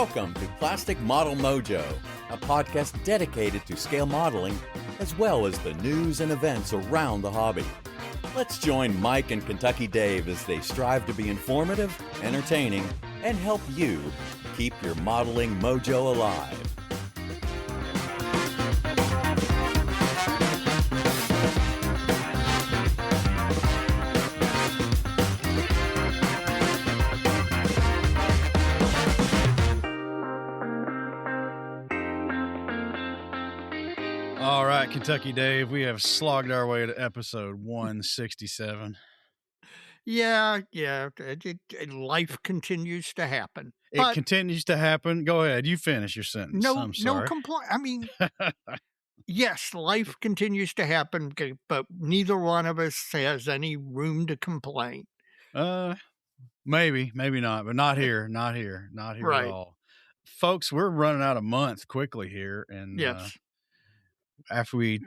Welcome to Plastic Model Mojo, a podcast dedicated to scale modeling as well as the news and events around the hobby. Let's join Mike and Kentucky Dave as they strive to be informative, entertaining, and help you keep your modeling mojo alive. All right, Kentucky Dave, we have slogged our way to episode 167. Yeah. Life continues to happen. It continues to happen. Go ahead. You finish your sentence. I'm sorry. No complaint. I mean, yes, life continues to happen, but neither one of us has any room to complain. Maybe not, but not here. Not here Right. at all. Folks, we're running out of month quickly here. And Yes. After we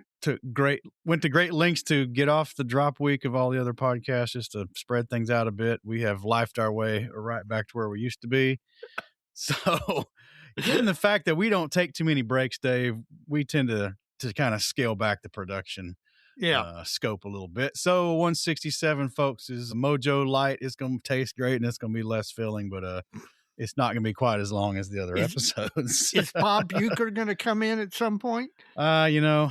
went to great lengths to get off the drop week of all the other podcasts, just to spread things out a bit, we have lifed our way right back to where we used to be. So given the fact that we don't take too many breaks, Dave, we tend to kind of scale back the production scope a little bit. So 167, folks, is Mojo Light. It's going to taste great and it's going to be less filling, but it's not going to be quite as long as the other episodes. Is Bob Bucher going to come in at some point? That'd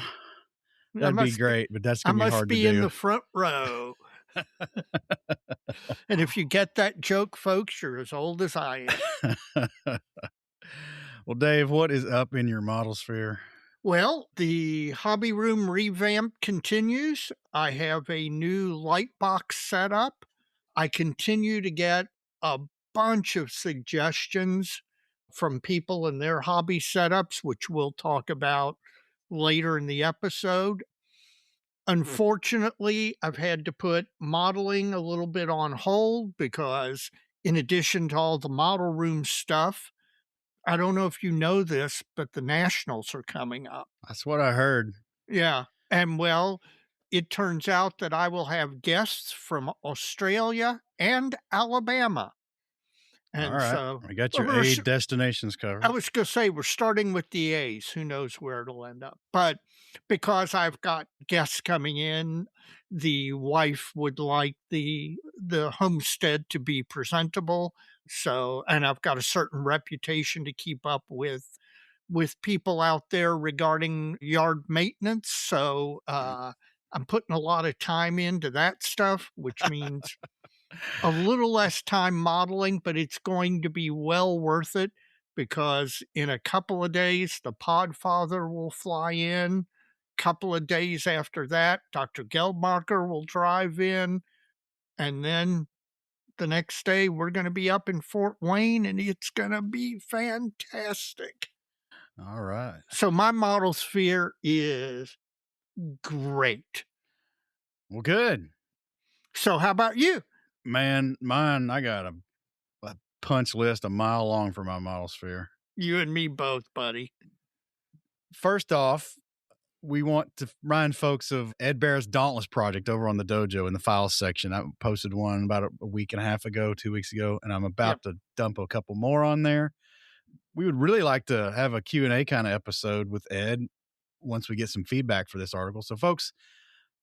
be great, but that's going to be hard to do. I must be in the front row. And if you get that joke, folks, you're as old as I am. Well, Dave, what is up in your model sphere? Well, the hobby room revamp continues. I have a new light box set up. I continue to get a bunch of suggestions from people and their hobby setups, which we'll talk about later in the episode. Unfortunately, I've had to put modeling a little bit on hold because in addition to all the model room stuff, I don't know if you know this, but the Nationals are coming up. That's what I heard. Yeah. And well, it turns out that I will have guests from Australia and Alabama. And all right. So we got your A destinations covered. I was going to say we're starting with the A's. Who knows where it'll end up? But because I've got guests coming in, the wife would like the homestead to be presentable. So, and I've got a certain reputation to keep up with people out there regarding yard maintenance. So I'm putting a lot of time into that stuff, which means a little less time modeling, but it's going to be well worth it because in a couple of days, the Podfather will fly in. Couple of days after that, Dr. Geldmarker will drive in. And then the next day, we're going to be up in Fort Wayne, and it's going to be fantastic. All right. So my model sphere is great. Well, good. So how about you? Man, mine, I got a punch list a mile long for my model sphere. You and me both, buddy. First off, we want to remind folks of Ed Bear's Dauntless project over on the dojo in the files section. I posted one about a week and a half ago, 2 weeks ago, and I'm about to dump a couple more on there. We would really like to have a Q&A kind of episode with Ed once we get some feedback for this article. So folks,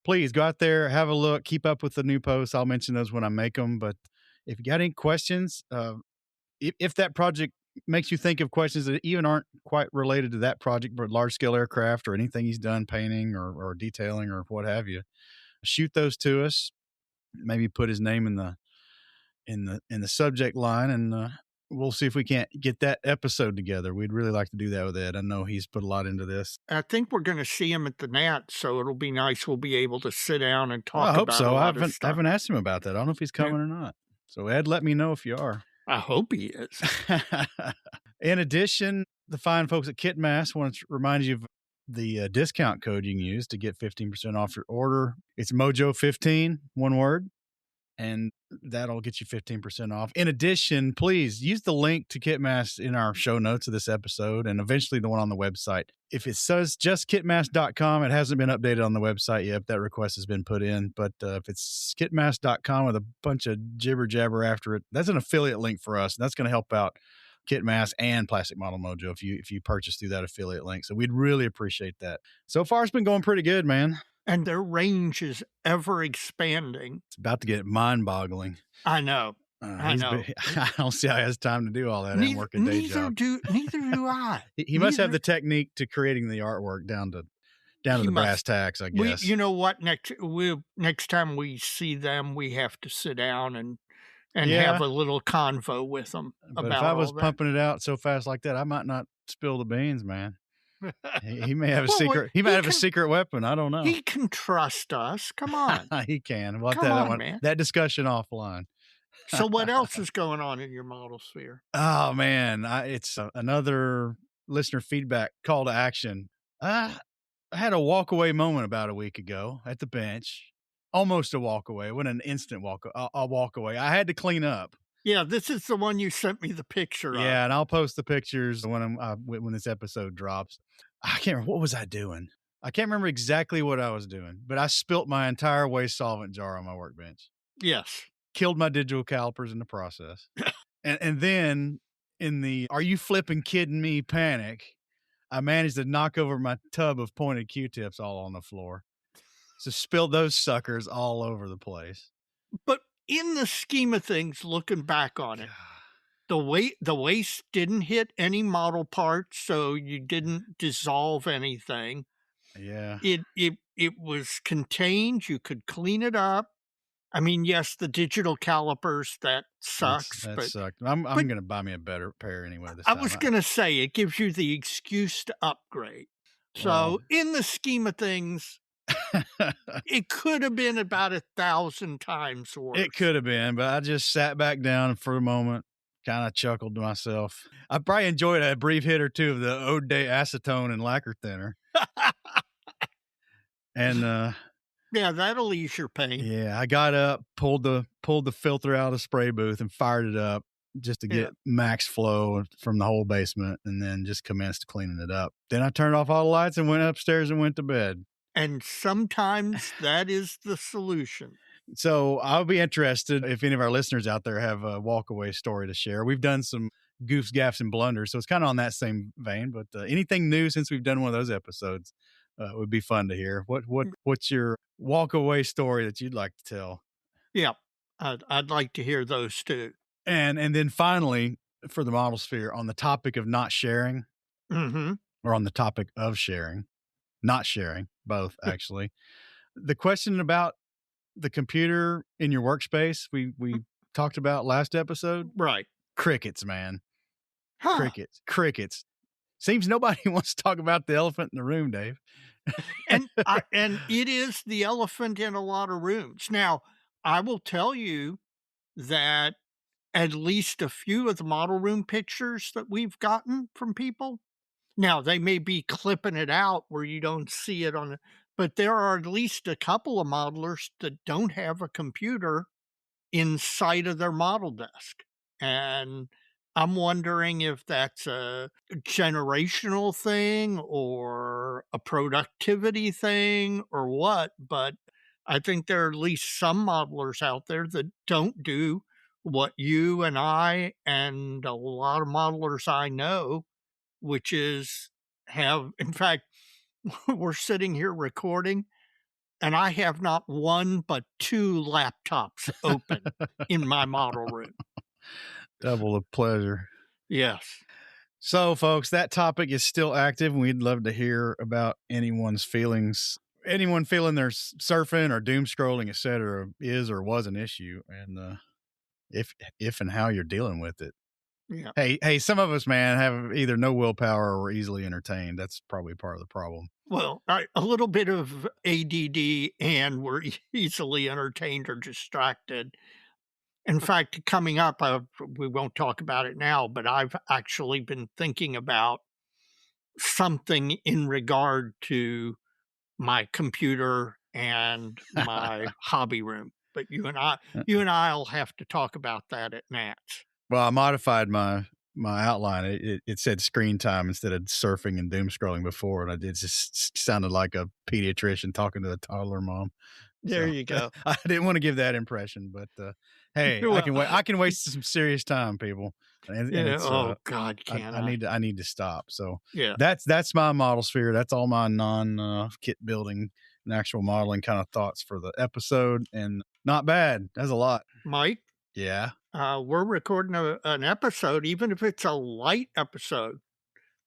please go out there, have a look, keep up with the new posts. I'll mention those when I make them. But if you got any questions, if that project makes you think of questions that even aren't quite related to that project, but large scale aircraft or anything he's done, painting or detailing or what have you, shoot those to us. Maybe put his name in the subject line, and we'll see if we can't get that episode together. We'd really like to do that with Ed. I know he's put a lot into this. I think we're going to see him at the Nat, so it'll be nice. We'll be able to sit down and talk I hope about so. I haven't asked him about that. I don't know if he's coming or not. So Ed, let me know if you are. I hope he is. In addition, the fine folks at KitMass want to remind you of the discount code you can use to get 15% off your order. It's Mojo15, one word. And that'll get you 15% off. In addition, please use the link to KitMass in our show notes of this episode and eventually the one on the website. If it says just kitmass.com, it hasn't been updated on the website yet. That request has been put in. But if it's kitmass.com with a bunch of jibber jabber after it, that's an affiliate link for us. And that's going to help out Kit Mask and Plastic Model Mojo if you purchase through that affiliate link. So we'd really appreciate that. So far, it's been going pretty good, man. And their range is ever expanding. It's about to get mind-boggling. I know. I know. I don't see how he has time to do all that and work a day job. Neither do I. He must have the technique to creating the artwork down to the brass tacks, I guess. You know what? Next time we see them, we have to sit down and have a little convo with them but about if I was all that. pumping it out so fast like that, I might not spill the beans, man. He may have a secret. He might have a secret weapon. I don't know. He can trust us. Come on. He can. We'll have Come to have on, man. that discussion offline. So what else is going on in your model sphere? Oh man, it's another listener feedback call to action. I had a walkaway moment about a week ago at the bench. Almost a walkaway. It wasn't an instant walkaway. I had to clean up. Yeah, this is the one you sent me the picture of. Yeah, and I'll post the pictures when this episode drops. I can't remember, what was I doing? I can't remember exactly what I was doing, but I spilt my entire waste solvent jar on my workbench. Yes. Killed my digital calipers in the process. and then in the "are you flipping kidding me" panic, I managed to knock over my tub of pointed Q-tips all on the floor. So spilled those suckers all over the place. But in the scheme of things, looking back on it, the waste didn't hit any model parts, so you didn't dissolve anything. Yeah. It was contained. You could clean it up. I mean, yes, the digital calipers, that sucks. That sucked. I'm going to buy me a better pair anyway this time. I was going to say, it gives you the excuse to upgrade. So in the scheme of things, it could have been about 1,000 times worse. It could have been, but I just sat back down for a moment, kind of chuckled to myself. I probably enjoyed a brief hit or two of the Ode Day acetone and lacquer thinner. And yeah, that'll ease your pain. Yeah, I got up, pulled the filter out of the spray booth and fired it up just to get max flow from the whole basement, and then just commenced cleaning it up. Then I turned off all the lights and went upstairs and went to bed. And sometimes that is the solution. So I'll be interested if any of our listeners out there have a walkaway story to share. We've done some goofs, gaffs, and blunders, so it's kind of on that same vein. But anything new since we've done one of those episodes would be fun to hear. What's your walkaway story that you'd like to tell? Yeah, I'd like to hear those too. And then finally, for the model sphere, on the topic of not sharing, or on the topic of sharing, not sharing, both actually. The question about the computer in your workspace we talked about last episode. Right. Crickets, man. Huh. Crickets. Seems nobody wants to talk about the elephant in the room, Dave. and it is the elephant in a lot of rooms. Now, I will tell you that at least a few of the model room pictures that we've gotten from people, now they may be clipping it out where you don't see it but there are at least a couple of modelers that don't have a computer inside of their model desk. And I'm wondering if that's a generational thing or a productivity thing or what, but I think there are at least some modelers out there that don't do what you and I and a lot of modelers I know, which is in fact, we're sitting here recording and I have not one but 2 laptops open in my model room. Double the pleasure. Yes. So, folks, that topic is still active, and we'd love to hear about anyone's feelings. Anyone feeling their surfing or doom scrolling, et cetera, is or was an issue, and if and how you're dealing with it. Yeah. Hey, some of us, man, have either no willpower or we're easily entertained. That's probably part of the problem. Well, a little bit of ADD, and we're easily entertained or distracted. In fact, coming up, we won't talk about it now, but I've actually been thinking about something in regard to my computer and my hobby room. But you and I'll have to talk about that at Nats. Well, I modified my outline. It said screen time instead of surfing and doom scrolling before, and it just sounded like a pediatrician talking to a toddler mom. There you go. I didn't want to give that impression, but hey, Well, I can waste some serious time, people, and yeah. it's Oh God, can I? I need to stop. So Yeah. that's my model sphere. That's all my non kit building and actual modeling kind of thoughts for the episode, and not bad. That's a lot. Mike, Yeah. we're recording an episode, even if it's a light episode.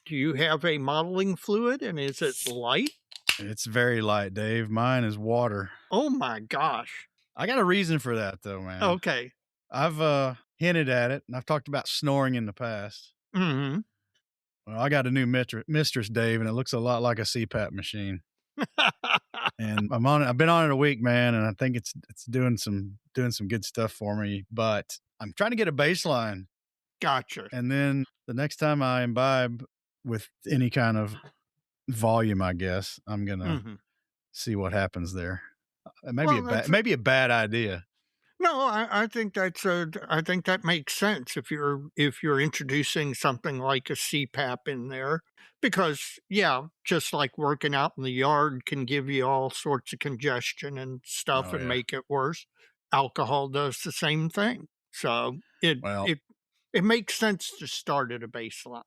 Do you have a modeling fluid, and is it light? It's very light, Dave. Mine is water. Oh my gosh. I got a reason for that, though, man. Okay. I've hinted at it, and I've talked about snoring in the past. Mm-hmm. Well, I got a new mistress, Dave, and it looks a lot like a CPAP machine. And I'm on it. I've been on it a week, man, and I think it's doing some good stuff for me. But I'm trying to get a baseline, Gotcha. and then the next time I imbibe with any kind of volume, I guess I'm gonna see what happens there. Maybe a bad idea. No, I think I think that makes sense if you're introducing something like a CPAP in there, because just like working out in the yard can give you all sorts of congestion and stuff and make it worse. Alcohol does the same thing. So it makes sense to start at a baseline.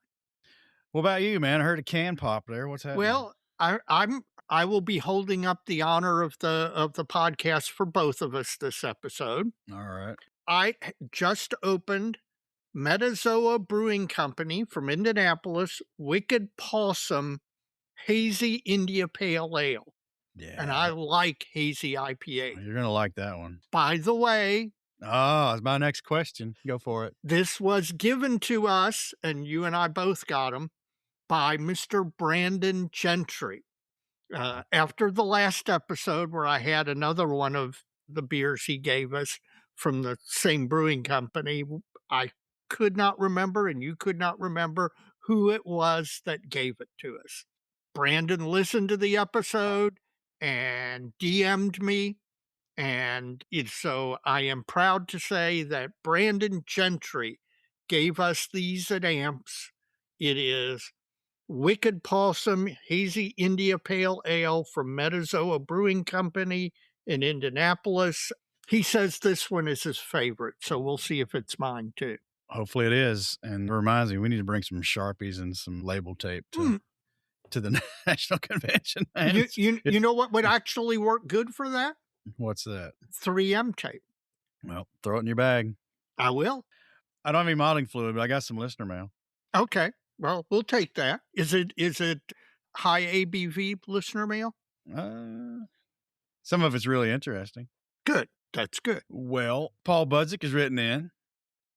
What about you, man? I heard a can pop there. What's happening? Well, I will be holding up the honor of the podcast for both of us this episode. All right. I just opened Metazoa Brewing Company from Indianapolis, Wicked Possum Hazy India Pale Ale. Yeah. And I like hazy IPA. You're going to like that one. By the way, that's my next question. Go for it. this was given to us, and you and I both got them, by Mr. Brandon Gentry. After the last episode where I had another one of the beers he gave us from the same brewing company, I could not remember, and you could not remember who it was that gave it to us. Brandon listened to the episode and DM'd me, and so I am proud to say that Brandon Gentry gave us these at AMPS. It is Wicked Possum Hazy India Pale Ale from Metazoa Brewing Company in Indianapolis. He says this one is his favorite, so we'll see if it's mine too. Hopefully it is. And it reminds me, we need to bring some Sharpies and some label tape to the national convention. Man. You know what would actually work good for that? What's that? 3M tape. Well, throw it in your bag. I will. I don't have any modeling fluid, but I got some listener mail. Okay. Well, we'll take that. Is it high ABV listener mail? Some of it's really interesting. Good. That's good. Well, Paul Budzik has written in,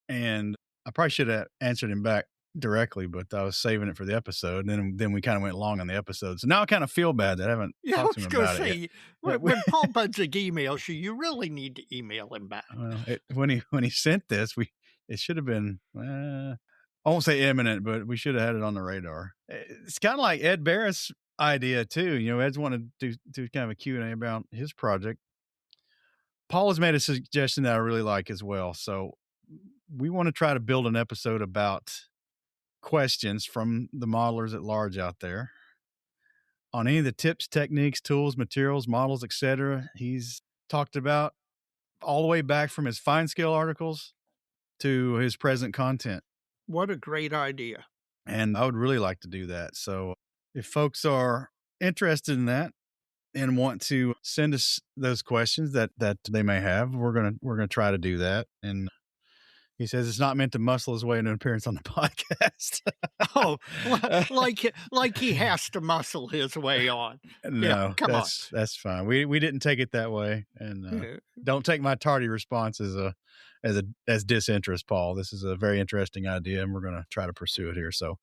and I probably should have answered him back directly, but I was saving it for the episode, and then we kind of went long on the episode. So now I kind of feel bad that I haven't talked to him about it yet. When Paul Budzik emails you really need to email him back. Well, when he sent this, it should have been, I won't say imminent, but we should have had it on the radar. It's kind of like Ed Barris' idea too. You know, Ed's wanted to do kind of a Q&A about his project. Paul has made a suggestion that I really like as well. So we want to try to build an episode about questions from the modelers at large out there on any of the tips, techniques, tools, materials, models, etc. He's talked about all the way back from his fine scale articles to his present content. What a great idea. And I would really like to do that. So if folks are interested in that and want to send us those questions that they may have, we're gonna try to do that. And he says it's not meant to muscle his way into an appearance on the podcast. Oh, like he has to muscle his way on. No, on. That's fine. We didn't take it that way, and don't take my tardy response as disinterest, Paul. This is a very interesting idea, and we're going to try to pursue it here. So,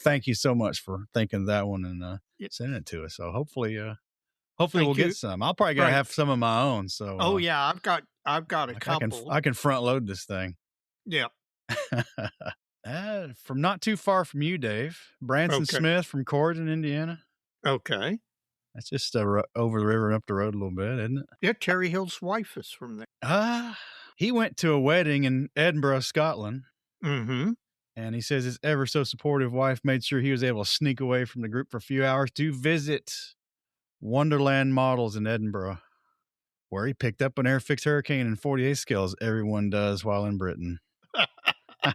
thank you so much for thinking of that one and sending it to us. So hopefully we'll get some. I'll probably have some of my own. So, I've got a couple. I can front load this thing. Yeah. From not too far from you, Dave. Branson Smith from Corydon, Indiana. Okay. That's just over the river and up the road a little bit, isn't it? Yeah, Terry Hill's wife is from there. He went to a wedding in Edinburgh, Scotland. Mm-hmm. And he says his ever so supportive wife made sure he was able to sneak away from the group for a few hours to visit Wonderland Models in Edinburgh. where he picked up an Airfix Hurricane in 48 scales. Everyone does while in Britain. He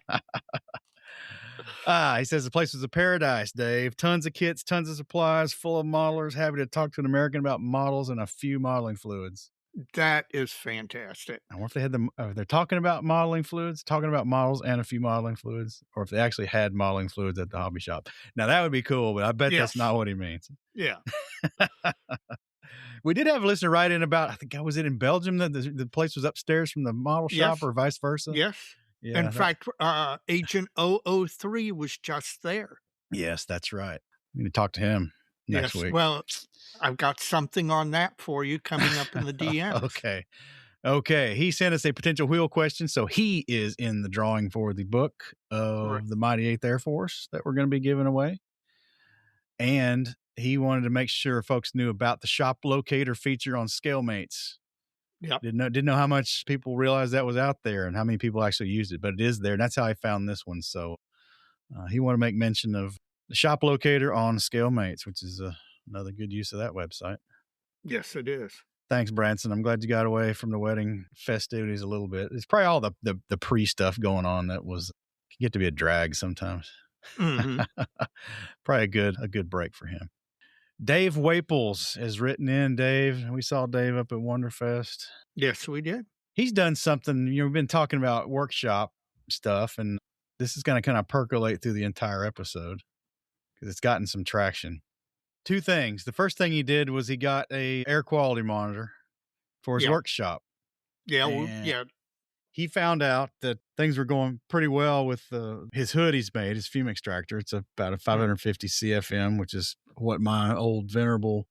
says the place was a paradise, Dave. Tons of kits, tons of supplies, full of modelers. Happy to talk to an American about models and a few modeling fluids. That is fantastic. I wonder if they had they're talking about modeling fluids, talking about models and a few modeling fluids, or if they actually had modeling fluids at the hobby shop. Now, that would be cool, but I bet that's not what he means. Yeah. We did have a listener write in about, I think, was it in Belgium that the place was upstairs from the model shop or vice versa? Yes. Yeah, in fact, Agent 003 was just there. Yes, that's right. We need to talk to him next week. Well, I've got something on that for you coming up in the DMs. Okay. He sent us a potential wheel question, so he is in the drawing for the book of the Mighty 8th Air Force that we're going to be giving away. And he wanted to make sure folks knew about the shop locator feature on ScaleMates. Yep. Didn't know how much people realized that was out there and how many people actually used it, but it is there. And that's how I found this one. So he wanted to make mention of the shop locator on ScaleMates, which is another good use of that website. Yes, it is. Thanks, Branson. I'm glad you got away from the wedding festivities a little bit. It's probably all the pre-stuff going on that can get to be a drag sometimes. Mm-hmm. Probably a good break for him. Dave Waples has written in, Dave. We saw Dave up at Wonderfest. Yes, we did. He's done something, we've been talking about workshop stuff, and this is going to kind of percolate through the entire episode because it's gotten some traction. Two things. The first thing he did was he got a air quality monitor for his workshop. Yeah. He found out that things were going pretty well with his hood he's made, his fume extractor. It's about a 550 CFM, which is what my old venerable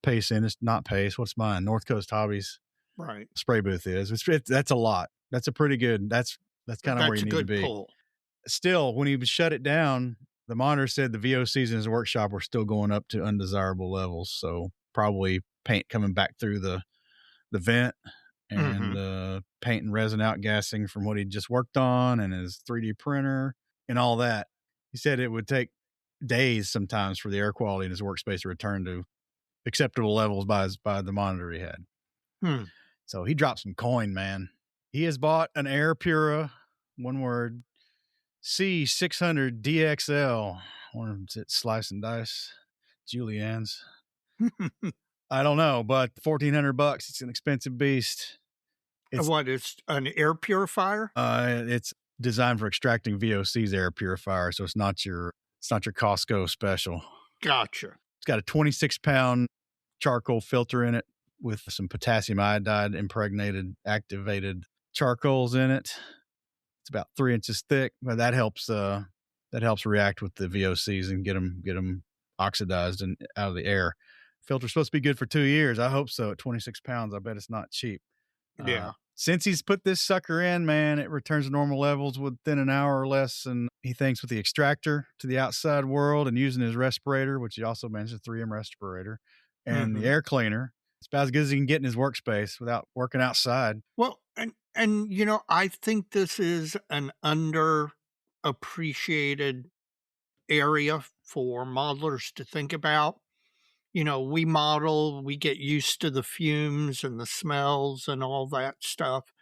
Pace not Pace. What's mine? North Coast Hobbies spray booth is. That's a lot. That's a pretty good. That's kind of where you need to be. Pull. Still, when he shut it down, the monitor said the VOCs in his workshop were still going up to undesirable levels. So probably paint coming back through the vent. And paint and resin outgassing from what he just worked on and his 3D printer and all that. He said it would take days sometimes for the air quality in his workspace to return to acceptable levels by the monitor he had. So he dropped some coin, man. He has bought an Air Pura, one word, C600 DXL. I wonder if it's slice and dice, Julianne's. I don't know, but $1,400. It's an expensive beast. It's an air purifier? It's designed for extracting VOCs air purifier, so it's not your Costco special. Gotcha. It's got a 26-pound charcoal filter in it with some potassium iodide impregnated activated charcoals in it. It's about 3 inches thick, but that helps react with the VOCs and get them oxidized and out of the air. Filter's supposed to be good for 2 years. I hope so. At 26 pounds, I bet it's not cheap. Yeah. Since he's put this sucker in, man, it returns to normal levels within an hour or less. And he thinks with the extractor to the outside world and using his respirator, which he also mentioned, 3M respirator, and the air cleaner, it's about as good as he can get in his workspace without working outside. Well, and I think this is an underappreciated area for modelers to think about. We model, we get used to the fumes and the smells and all that stuff.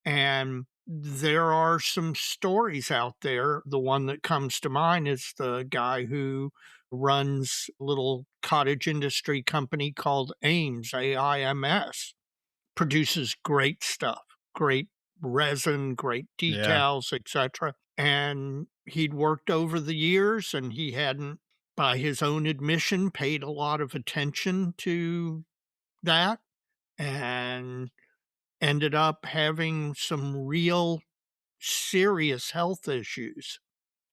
And there are some stories out there. The one that comes to mind is the guy who runs a little cottage industry company called AIMS, AIMS, produces great stuff, great resin, great decals, etc. And he'd worked over the years and he hadn't, by his own admission, paid a lot of attention to that and ended up having some real serious health issues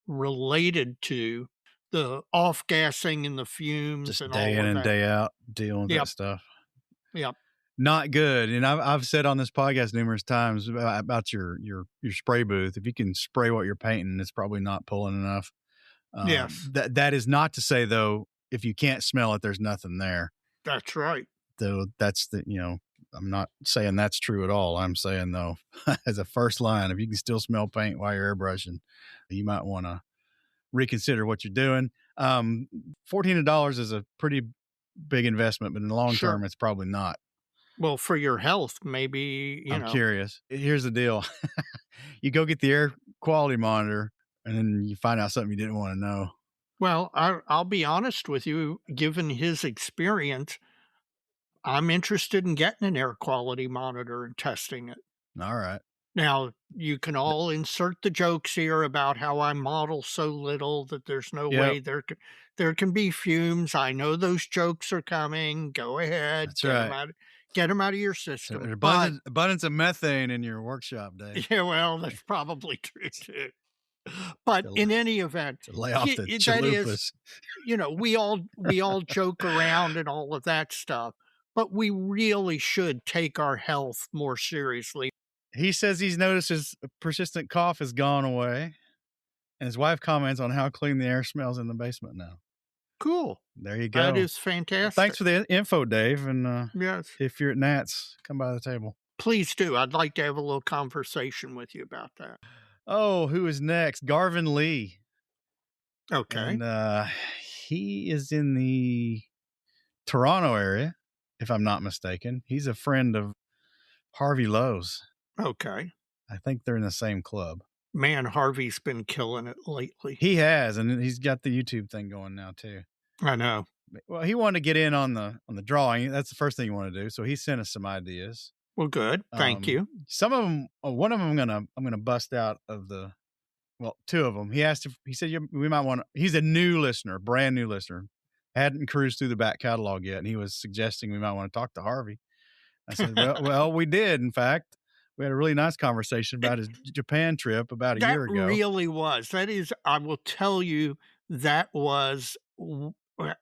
related to the off-gassing and the fumes. Just and day all in of and that. day out dealing with that stuff. Yep. Not good. And I've said on this podcast numerous times about your spray booth. If you can spray what you're painting, it's probably not pulling enough. Yes. That is not to say, though, if you can't smell it, there's nothing there. That's right. Though that's I'm not saying that's true at all. I'm saying, though, as a first line, if you can still smell paint while you're airbrushing, you might want to reconsider what you're doing. $1,400 is a pretty big investment, but in the long term, it's probably not. Well, for your health, maybe, I'm curious. Here's the deal. You go get the air quality monitor and then you find out something you didn't want to know. Well, I'll be honest with you, given his experience, I'm interested in getting an air quality monitor and testing it. All right. Now, you can all insert the jokes here about how I model so little that there's no Yep. way there can be fumes. I know those jokes are coming. Go ahead, That's right. Get them out of your So system. there's But abundance of methane in your workshop, Dave. yeah, well, that's probably true too. But To- in any event, To lay off the that is, chalupas. we all joke around and all of that stuff, but we really should take our health more seriously. He says he's noticed his persistent cough has gone away, and his wife comments on how clean the air smells in the basement now. Cool. There you go. That is Well, fantastic. thanks for the info, Dave. And Yes. if you're at Nats, come by the table. Please do. I'd like to have a little conversation with you about that. Oh, who is next? Garvin Lee. Okay. And he is in the Toronto area, if I'm not mistaken. He's a friend of Harvey Lowe's. Okay. I think they're in the same club. Man, Harvey's been killing it lately. He has, and he's got the YouTube thing going now too. I know. Well, he wanted to get in on the drawing. That's the first thing he wanted to do. So he sent us some ideas. Well, good. Thank you. Some of them, one of them, I'm gonna bust out of the. Well, two of them. He asked if he said we might want. He's a new listener, brand new listener, hadn't cruised through the back catalog yet, and he was suggesting we might want to talk to Harvey. I said, well, we did. In fact, we had a really nice conversation about his Japan trip about a year ago. That really was. That is, I will tell you, that was.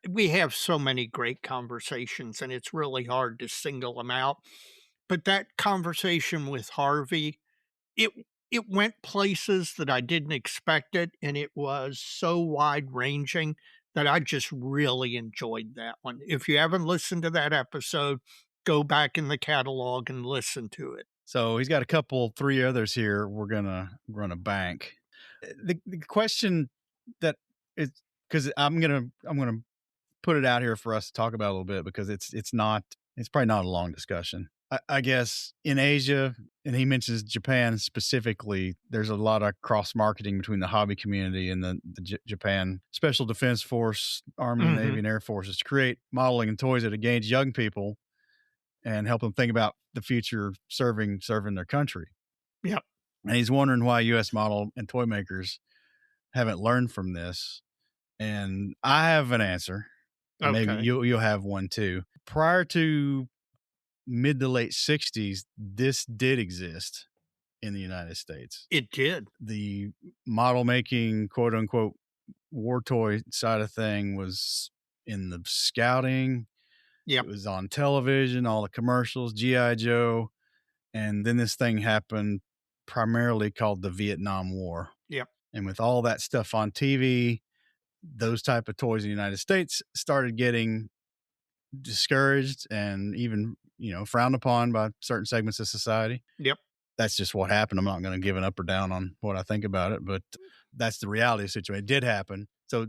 We have so many great conversations, and it's really hard to single them out. But that conversation with Harvey, it went places that I didn't expect it, and it was so wide ranging that I just really enjoyed that one. If you haven't listened to that episode, go back in the catalog and listen to it. So he's got three others here. We're gonna run a bank. The question that is, because I'm gonna put it out here for us to talk about a little bit, because it's probably not a long discussion. I guess in Asia, and he mentions Japan specifically, there's a lot of cross marketing between the hobby community and the Japan Special Defense Force, Army, Navy, and Air Forces to create modeling and toys that engage young people and help them think about the future serving their country. Yep. And he's wondering why U.S. model and toy makers haven't learned from this. And I have an answer. Okay. Maybe you'll have one too. Prior to mid to late 60s, this did exist in the United States. It did. The model making, quote unquote, war toy side of thing was in the scouting. Yep. It was on television, all the commercials, G.I. Joe. And then this thing happened, primarily called the Vietnam War. Yep. And with all that stuff on TV, those type of toys in the United States started getting discouraged and even, frowned upon by certain segments of society. Yep. That's just what happened. I'm not going to give an up or down on what I think about it, but that's the reality of the situation. It did happen. So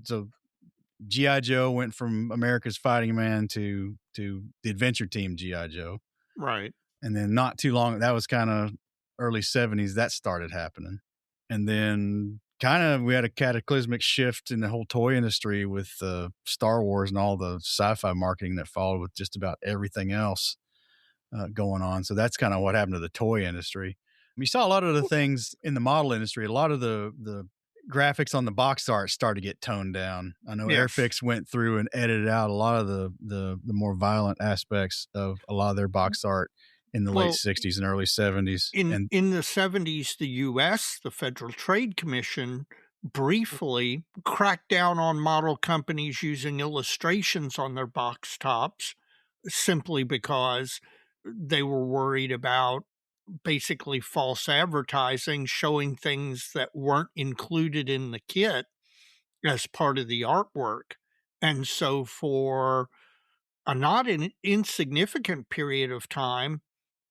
G.I. Joe went from America's Fighting Man to the Adventure Team G.I. Joe. Right. And then not too long, that was kind of early 70s, that started happening. And then we had a cataclysmic shift in the whole toy industry with Star Wars and all the sci-fi marketing that followed with just about everything else going on. So that's kind of what happened to the toy industry. You saw a lot of the things in the model industry, a lot of the graphics on the box art started to get toned down. I know Yes. Airfix went through and edited out a lot of the more violent aspects of a lot of their box art in the late 60s and early 70s. In the 70s, the U.S., the Federal Trade Commission, briefly cracked down on model companies using illustrations on their box tops simply because they were worried about basically false advertising, showing things that weren't included in the kit as part of the artwork. And so for a not insignificant period of time,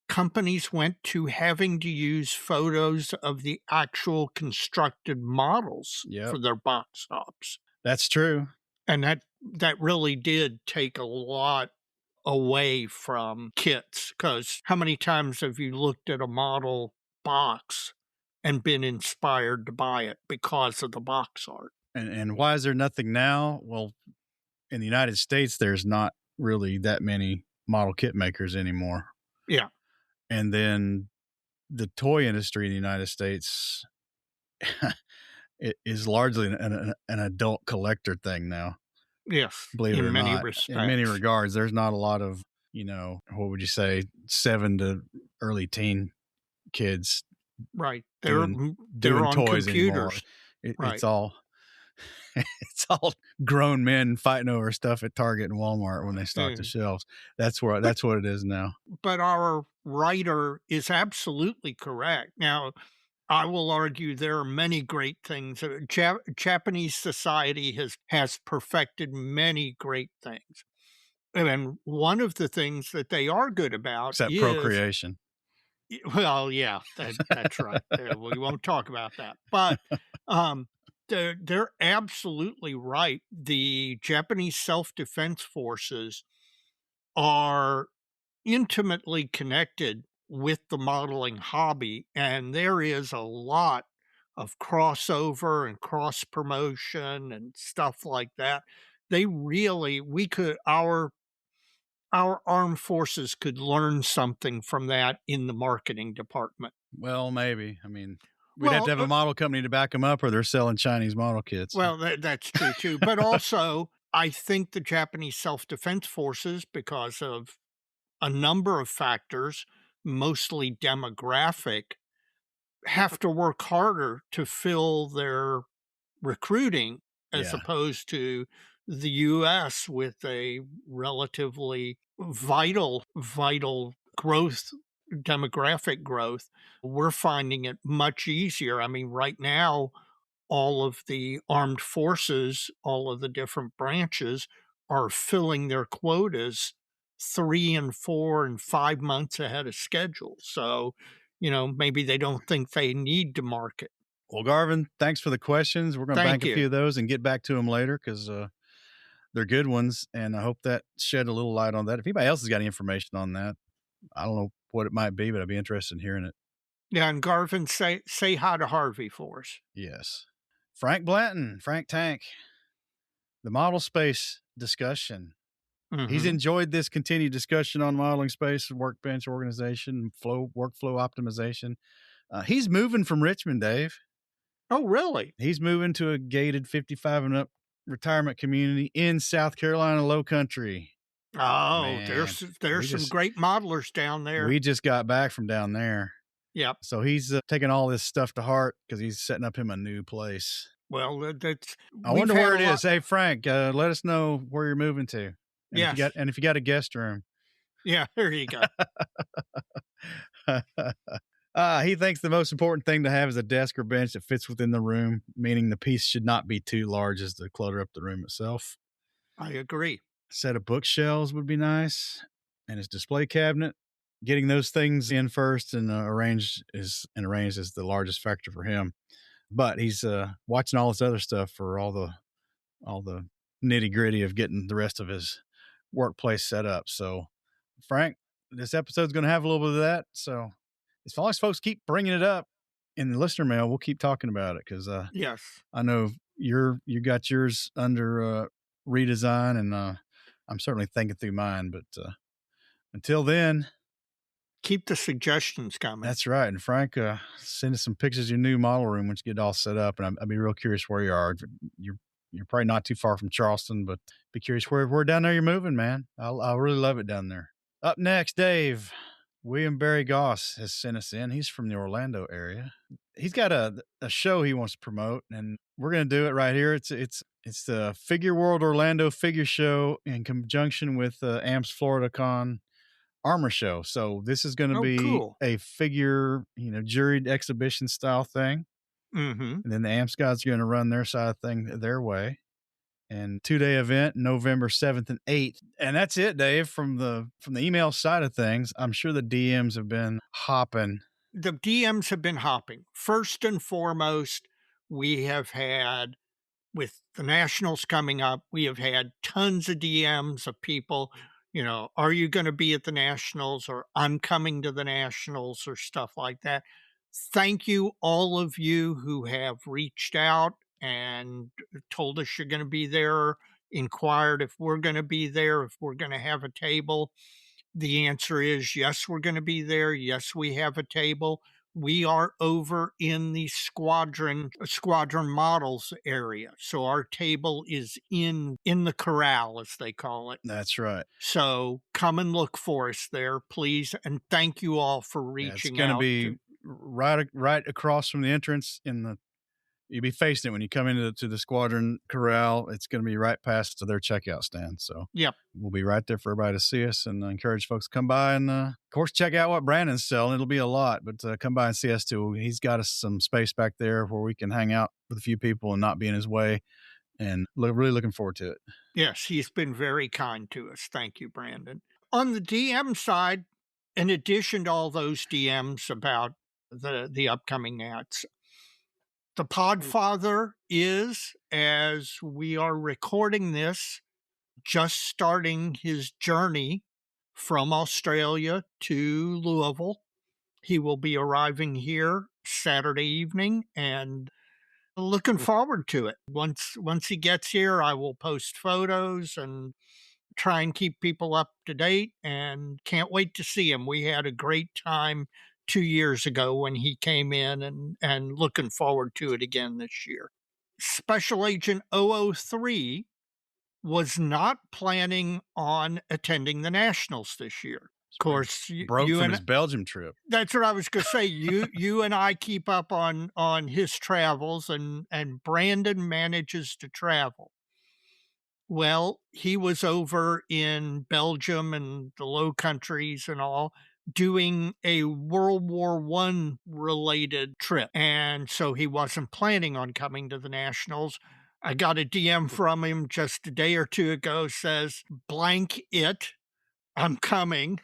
companies went to having to use photos of the actual constructed models for their box tops. That's true. And that really did take a lot away from kits, because how many times have you looked at a model box and been inspired to buy it because of the box art? And why is there nothing now? Well, in the United States, there's not really that many model kit makers anymore. Yeah. And then the toy industry in the United States it is largely an adult collector thing now. Yes. Believe it In or many not, in many respects. regards, there's not a lot of, what would you say, 7 to early teen kids Right. doing They're doing on toys anymore. computers. It's Right. all it's all grown men fighting over stuff at Target and Walmart when they stock the Mm. shelves. But That's what it is now. but our writer is absolutely correct. Now, I will argue there are many great things. Japanese society has perfected many great things. And one of the things that they are good about Except is, procreation. well, yeah, that's right. We won't talk about that. But um, they're absolutely right. The Japanese self-defense forces are intimately connected with the modeling hobby, and there is a lot of crossover and cross promotion and stuff like that. They really we could our armed forces could learn something from that in the marketing department. Well, maybe. I mean, we'd have to Well, have a model company to back them up, or they're selling Chinese model kits. that's true too. But also, I think the Japanese self-defense forces, because of a number of factors, mostly demographic, have to work harder to fill their recruiting as Yeah. opposed to the US with a relatively vital growth, demographic growth. We're finding it much easier. I mean, right now, all of the armed forces, all of the different branches are filling their quotas 3 and 4 and 5 months ahead of schedule. So, maybe they don't think they need to market. Well, Garvin, thanks for the questions. We're going to bank Thank a few you. of those and get back to them later because they're good ones. And I hope that shed a little light on that. If anybody else has got any information on that, I don't know what it might be, but I'd be interested in hearing it. Yeah, and Garvin, say hi to Harvey for us. Yes. Frank Blanton, Frank Tank, the model space discussion. He's Mhm. enjoyed this continued discussion on modeling space, workbench organization, workflow optimization. He's moving from Richmond, Dave. Oh, really? He's moving to a gated 55 and up retirement community in South Carolina low country. Oh, Man, there's some great modelers down there. we just got back from down there. Yep. So he's taking all this stuff to heart because he's setting up him a new place. Well, that's I we've wonder had where a it lot. is. Hey, Frank, let us know where you're moving to. And Yes. if you got a guest room. Yeah, there you go. He thinks the most important thing to have is a desk or bench that fits within the room, meaning the piece should not be too large as to clutter up the room itself. I agree. A set of bookshelves would be nice, and his display cabinet. Getting those things in first and arranged is the largest factor for him. But he's watching all this other stuff for all the nitty gritty of getting the rest of his workplace set up. So, Frank, this episode's going to have a little bit of that. So, as long as folks keep bringing it up in the listener mail, we'll keep talking about it because Yes. I know you got yours under redesign, and I'm certainly thinking through mine. But until then, Keep the suggestions coming. that's right. And Frank, send us some pictures of your new model room once you get it all set up. And I'd be real curious where you are. You're probably not too far from Charleston, but be curious where down there you're moving, man. I'll really love it down there. Up next, Dave. William Barry Goss has sent us in. He's from the Orlando area. He's got a show he wants to promote, and we're going to do it right here. It's the Figure World Orlando Figure Show in conjunction with AMPS Florida Con Armor Show. So this is going to be cool. a figure, juried exhibition style thing. Mm-hmm. And then the AMPS guys are going to run their side of thing their way. And 2-day event, November 7th and 8th. And that's it, Dave, from the email side of things. I'm sure the DMs have been hopping. The DMs have been hopping. First and foremost, we have had, with the Nationals coming up, we have had tons of DMs of people, Are you going to be at the Nationals, or I'm coming to the Nationals, or stuff like that. Thank you, all of you who have reached out and told us you're going to be there, inquired if we're going to be there, if we're going to have a table. The answer is yes, we're going to be there. Yes, we have a table. We are over in the squadron models area. So our table is in the corral, as they call it. That's right. So come and look for us there, please. And thank you all for reaching out. It's going to be right across from the entrance you'll be facing it when you come into the squadron corral. It's going to be right past to their checkout stand. So yep, we'll be right there for everybody to see us, and encourage folks to come by and, of course, check out what Brandon's selling. It'll be a lot, but come by and see us too. He's got us some space back there where we can hang out with a few people and not be in his way, and really looking forward to it. Yes, he's been very kind to us. Thank you, Brandon. On the DM side, in addition to all those DMs about the upcoming nats, the Podfather is, as we are recording this, just starting his journey from Australia to Louisville. He will be arriving here Saturday evening, and looking forward to it. Once he gets here, I will post photos and try and keep people up to date, and can't wait to see him. We had a great time 2 years ago when he came in, and looking forward to it again this year. Special Agent 003 was not planning on attending the Nationals this year. Of course, broke from his Belgium trip. That's what I was going to say. You and I keep up on his travels, and Brandon manages to travel. Well, he was over in Belgium and the Low Countries and all, doing a World War I related trip. And so he wasn't planning on coming to the Nationals. I got a DM from him just a day or two ago, says, blank it, I'm coming.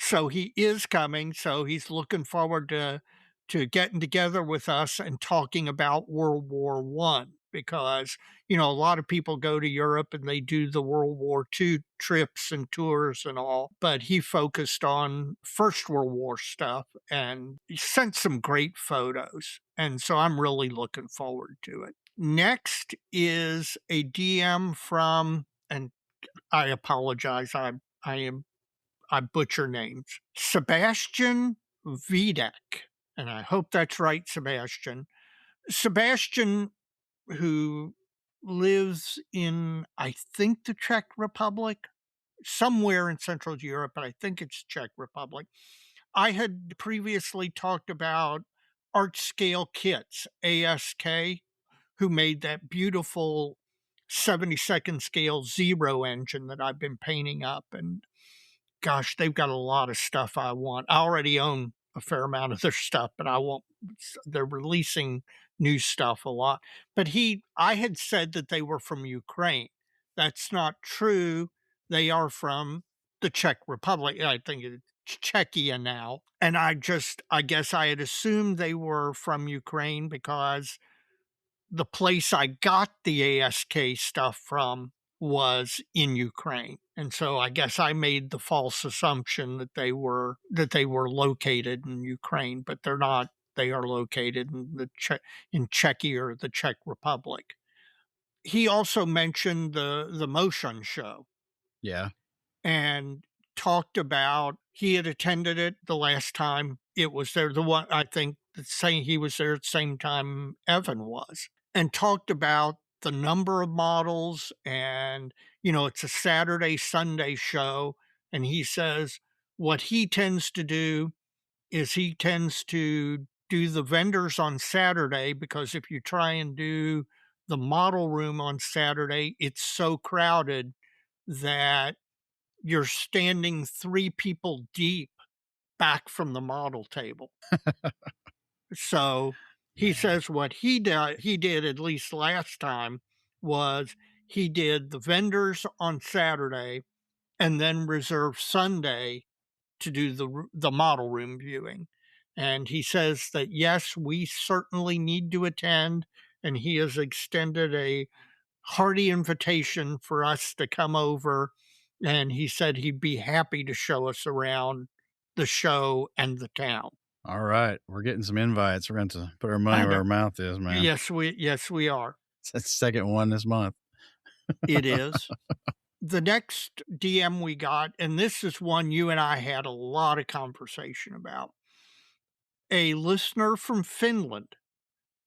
So he is coming. So he's looking forward to getting together with us and talking about World War I, because, a lot of people go to Europe and they do the World War II trips and tours and all, but he focused on First World War stuff, and he sent some great photos. And so I'm really looking forward to it. Next is a DM from, and I apologize, I butcher names, Sebastian Videk. And I hope that's right, Sebastian. Sebastian, who lives in, I think, the Czech Republic, somewhere in Central Europe, but I think it's Czech Republic. I had previously talked about Art Scale Kits, ASK, who made that beautiful 72nd scale Zero engine that I've been painting up. And gosh, they've got a lot of stuff I want. I already own a fair amount of their stuff, but I won't. They're releasing new stuff a lot. But I had said that they were from Ukraine. That's not true. They are from the Czech Republic. I think it's Czechia now. And I guess I had assumed they were from Ukraine because the place I got the ASK stuff from was in Ukraine. And so I guess I made the false assumption that they were located in Ukraine, but they're not. They are located in Czechia, or the Czech Republic. He also mentioned the Motion show. Yeah. And talked about, he had attended it the last time it was there. The one, I think, saying he was there at the same time Evan was, and talked about the number of models, and it's a Saturday Sunday show. And he says what he tends to do is he tends to do the vendors on Saturday, because if you try and do the model room on Saturday, it's so crowded that you're standing 3 people deep back from the model table. So he says what he did at least last time was he did the vendors on Saturday and then reserved Sunday to do the model room viewing. And he says that, yes, we certainly need to attend, and he has extended a hearty invitation for us to come over And he said he'd be happy to show us around the show and the town. All right. We're getting some invites. We're going to put our money I where know. our mouth is, man. Yes, we are. It's the second one this month. It is. The next DM we got, and this is one you and I had a lot of conversation about. A listener from Finland.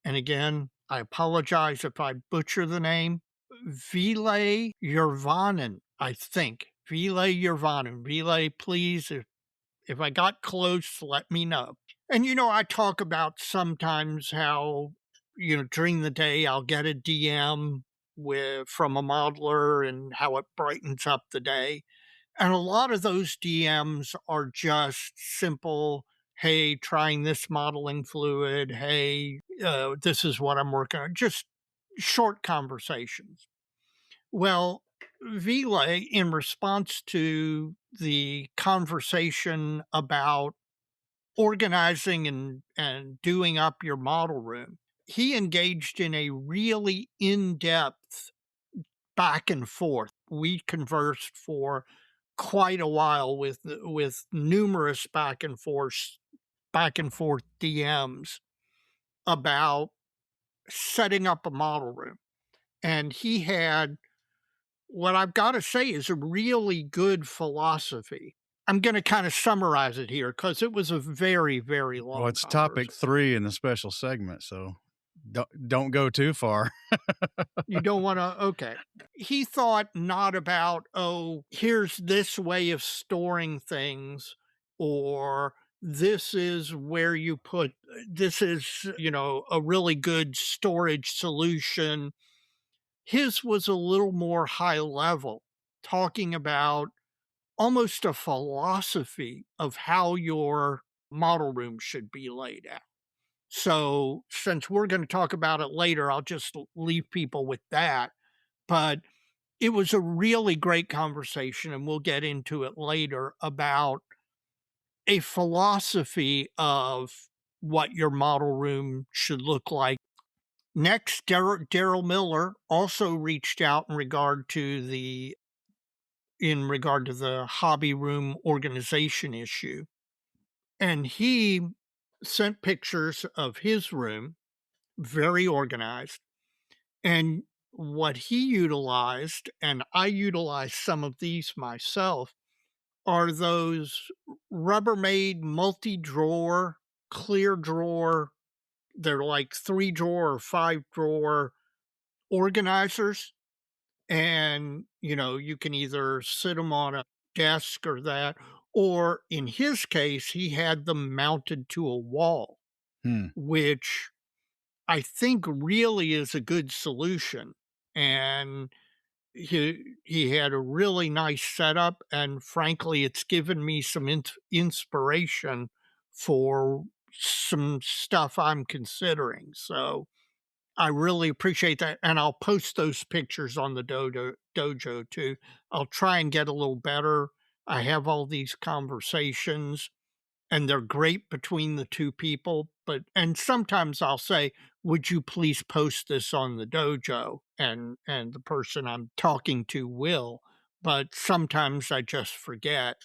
And again, I apologize if I butcher the name. Ville Jurvanen, I think. Ville Jurvanen. Ville, please, if I got close, let me know. And, I talk about sometimes how, during the day I'll get a DM from a modeler and how it brightens up the day. And a lot of those DMs are just simple, hey, trying this modeling fluid. Hey, this is what I'm working on. Just short conversations. Well, Ville, in response to the conversation about organizing and doing up your model room, he engaged in a really in-depth back and forth. We conversed for quite a while with numerous back and forth DMs about setting up a model room. And he had what I've got to say is a really good philosophy. I'm going to kind of summarize it here because it was a very, very long. Well, it's topic 3 in the special segment, so don't go too far. You don't want to. Okay. He thought not about, here's this way of storing things, or this is where you put, this is, a really good storage solution. His was a little more high level, talking about almost a philosophy of how your model room should be laid out. So since we're going to talk about it later, I'll just leave people with that. But it was a really great conversation, and we'll get into it later, about a philosophy of what your model room should look like. Next, Daryl Miller also reached out in regard to the hobby room organization issue. And he sent pictures of his room, very organized. And what he utilized, and I utilized some of these myself, are those Rubbermaid multi-drawer, clear drawer. They're like 3-drawer or 5-drawer organizers. And, you can either sit them on a desk or that, or in his case, he had them mounted to a wall, which I think really is a good solution. And he had a really nice setup, and frankly, it's given me some inspiration for some stuff I'm considering. So I really appreciate that, and I'll post those pictures on the dojo too. I'll try and get a little better. I have all these conversations, and they're great between the two people. And sometimes I'll say, "Would you please post this on the dojo?" And the person I'm talking to will. But sometimes I just forget,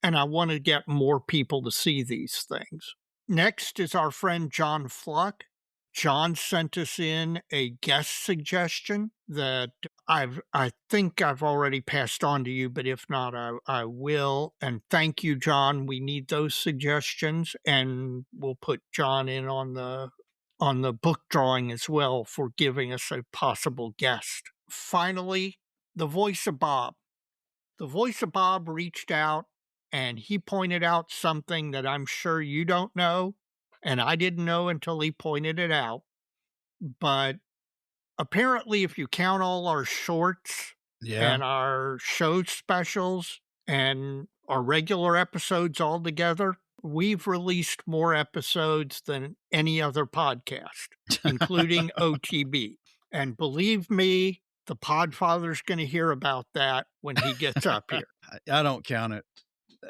and I want to get more people to see these things. Next is our friend John Fluck. John sent us in a guest suggestion that I think I've already passed on to you, but if not, I will. And thank you, John. We need those suggestions, and we'll put John in on the book drawing as well for giving us a possible guest. Finally, the voice of Bob. The voice of Bob reached out, and he pointed out something that I'm sure you don't know, and I didn't know until he pointed it out. But apparently, if you count all our shorts and our show specials and our regular episodes all together, we've released more episodes than any other podcast, including OTB. And believe me, the Podfather's going to hear about that when he gets up here. I don't count it.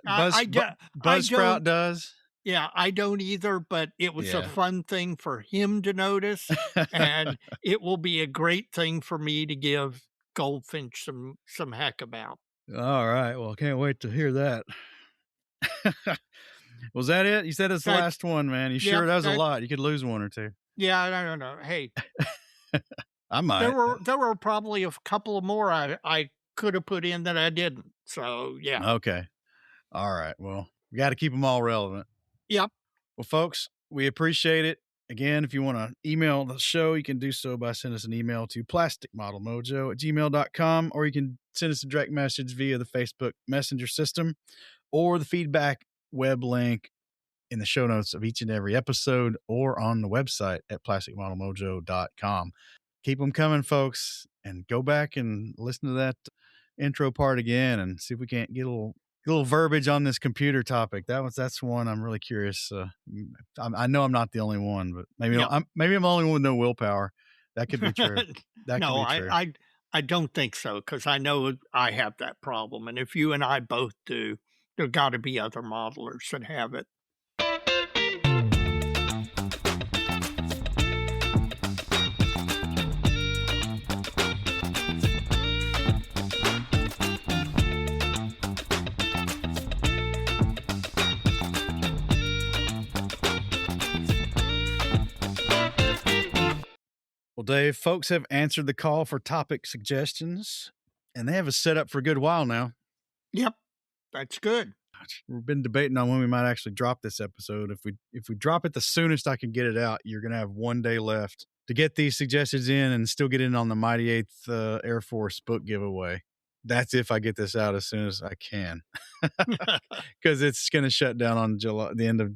Buzzsprout does. Yeah, I don't either, but it was a fun thing for him to notice, and it will be a great thing for me to give Goldfinch some heck about. All right. Well, can't wait to hear that. Was that it? You said it's the That last one, man. You Yep, sure? That was a that lot. You could lose one or two. yeah, I don't know. Hey, I might. there were probably a couple of more I could have put in that I didn't. So, yeah. Okay. All right. Well, we got to keep them all relevant. Yep. Well, folks, we appreciate it. Again, if you want to email the show, you can do so by sending us an email to plasticmodelmojo@gmail.com, or you can send us a direct message via the Facebook Messenger system or the feedback web link in the show notes of each and every episode or on the website at plasticmodelmojo.com. Keep them coming, folks, and go back and listen to that intro part again and see if we can't get a little verbiage on this computer topic. That's one I'm really curious. I know I'm not the only one, but maybe Yep. I'm the only one with no willpower. That could be true. That No, could be true. I don't think so, because I know I have that problem. And if you and I both do, there got to be other modelers that have it. Well, Dave, folks have answered the call for topic suggestions, and they have us set up for a good while now. Yep, that's good. We've been debating on when we might actually drop this episode. If we drop it the soonest I can get it out, you're going to have 1 day left to get these suggestions in and still get in on the Mighty Eighth Air Force book giveaway. That's if I get this out as soon as I can, because it's going to shut down on the end of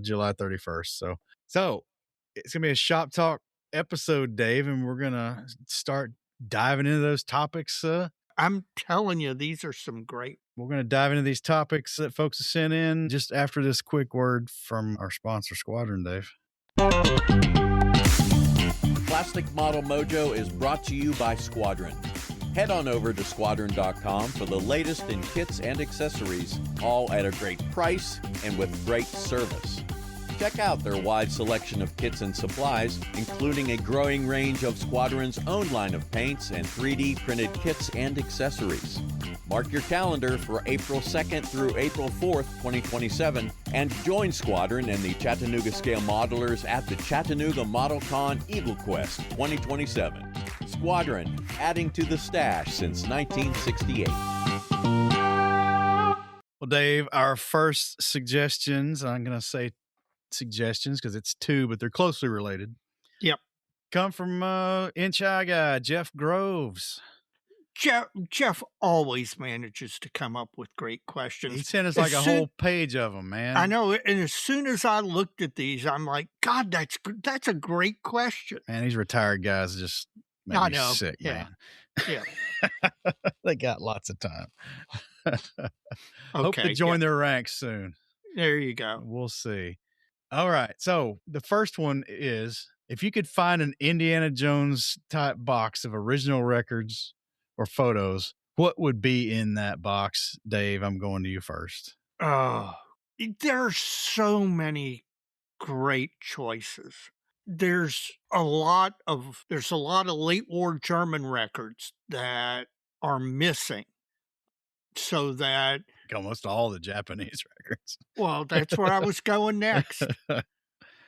July 31st. So it's going to be a shop talk episode, Dave, and we're going to start diving into those topics. I'm telling you, these are some great. We're going to dive into these topics that folks have sent in just after this quick word from our sponsor, Squadron, Dave. Plastic Model Mojo is brought to you by Squadron. Head on over to squadron.com for the latest in kits and accessories, all at a great price and with great service. Check out their wide selection of kits and supplies, including a growing range of Squadron's own line of paints and 3D printed kits and accessories. Mark your calendar for April 2nd through April 4th, 2027, and join Squadron and the Chattanooga Scale Modelers at the Chattanooga ModelCon Eagle Quest 2027. Squadron, adding to the stash since 1968. Well, Dave, our first suggestions, I'm going to say suggestions because it's two, but they're closely related. Yep. Come from Inch High guy, Jeff Groves. Jeff always manages to come up with great questions. He sent us like a whole page of them, man. I know. And as soon as I looked at these, I'm like, God, that's a great question. Man, these retired guys just make me sick, man. Yeah. They got lots of time. Okay. Hope to join their ranks soon. There you go. We'll see. All right. So the first one is, if you could find an Indiana Jones type box of original records or photos, what would be in that box? Dave, I'm going to you first. Oh, there are so many great choices. There's a lot of late war German records that are missing, so that almost all the Japanese records. Well, that's where I was going next.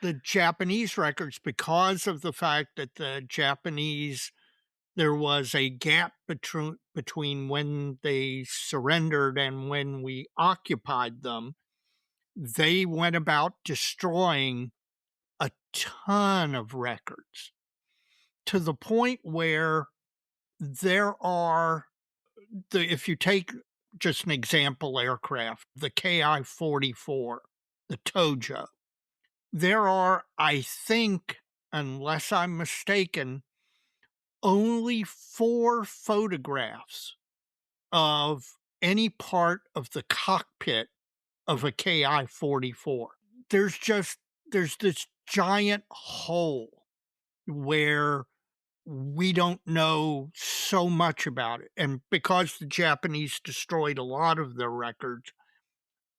The Japanese records, because of the fact that the Japanese, there was a gap between when they surrendered and when we occupied them, they went about destroying a ton of records, to the point where there are, if you take just an example aircraft, the Ki-44, the Tojo, there are, I think, unless I'm mistaken, only 4 photographs of any part of the cockpit of a Ki-44. There's this giant hole where we don't know so much about it. And because the Japanese destroyed a lot of their records,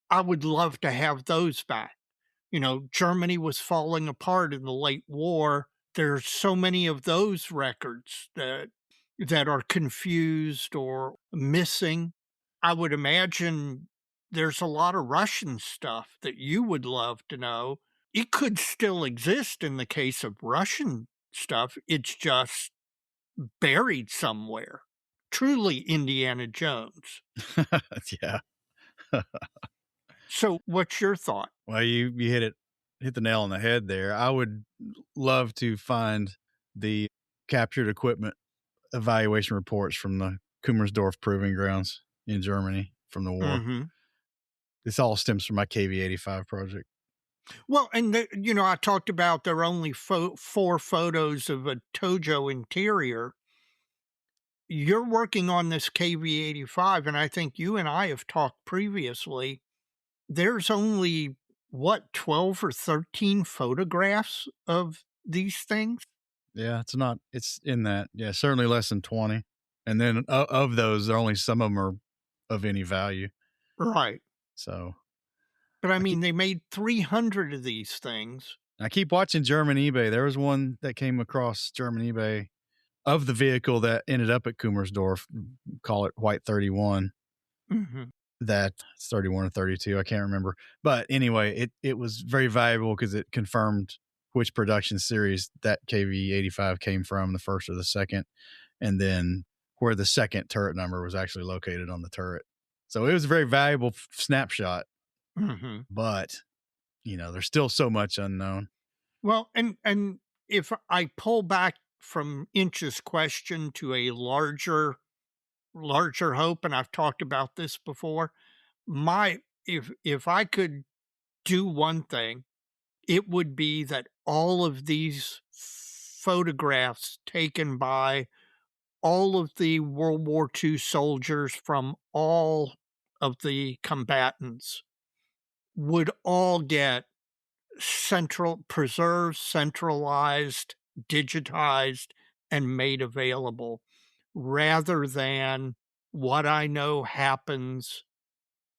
I would love to have those back. You know, Germany was falling apart in the late war. There's so many of those records that are confused or missing. I would imagine there's a lot of Russian stuff that you would love to know. It could still exist in the case of Russian stuff. It's just buried somewhere. Truly Indiana Jones. Yeah. So what's your thought? Well, you hit the nail on the head there. I would love to find the captured equipment evaluation reports from the Kummersdorf Proving Grounds in Germany from the war. Mhm. This all stems from my KV-85 project. Well, and I talked about there are only 4 photos of a Tojo interior. You're working on this KV-85, and I think you and I have talked previously. There's only, what, 12 or 13 photographs of these things? Yeah, it's in that. Yeah, certainly less than 20. And then of those, only some of them are of any value. Right. So But I mean, they made 300 of these things. I keep watching German eBay. There was one that came across German eBay of the vehicle that ended up at Kummersdorf, call it White 31. Mhm. That's 31 or 32. I can't remember. But anyway, it was very valuable because it confirmed which production series that KV-85 came from, the first or the second, and then where the second turret number was actually located on the turret. So it was a very valuable snapshot, Mhm. but there's still so much unknown. Well, and if I pull back from Inch's question to a larger hope, and I've talked about this before, my if I could do one thing, it would be that all of these photographs taken by all of the World War II soldiers from all of the combatants would all get preserved, centralized, digitized, and made available, rather than what I know happens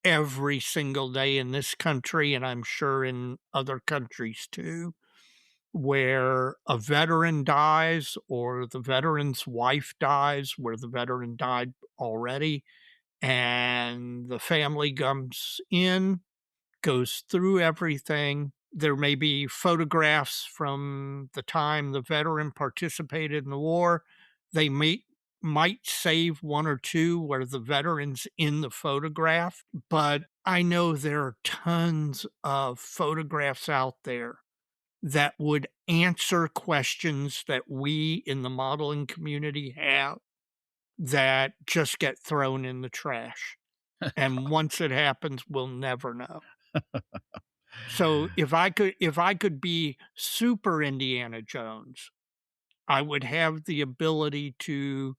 every single day in this country, and I'm sure in other countries too, where a veteran dies or the veteran's wife dies, where the veteran died already, and the family comes in, goes through everything. There may be photographs from the time the veteran participated in the war. They might save one or two where the veteran's in the photograph, but I know there are tons of photographs out there that would answer questions that we in the modeling community have that just get thrown in the trash. And once it happens, we'll never know. So if I could be super Indiana Jones, I would have the ability to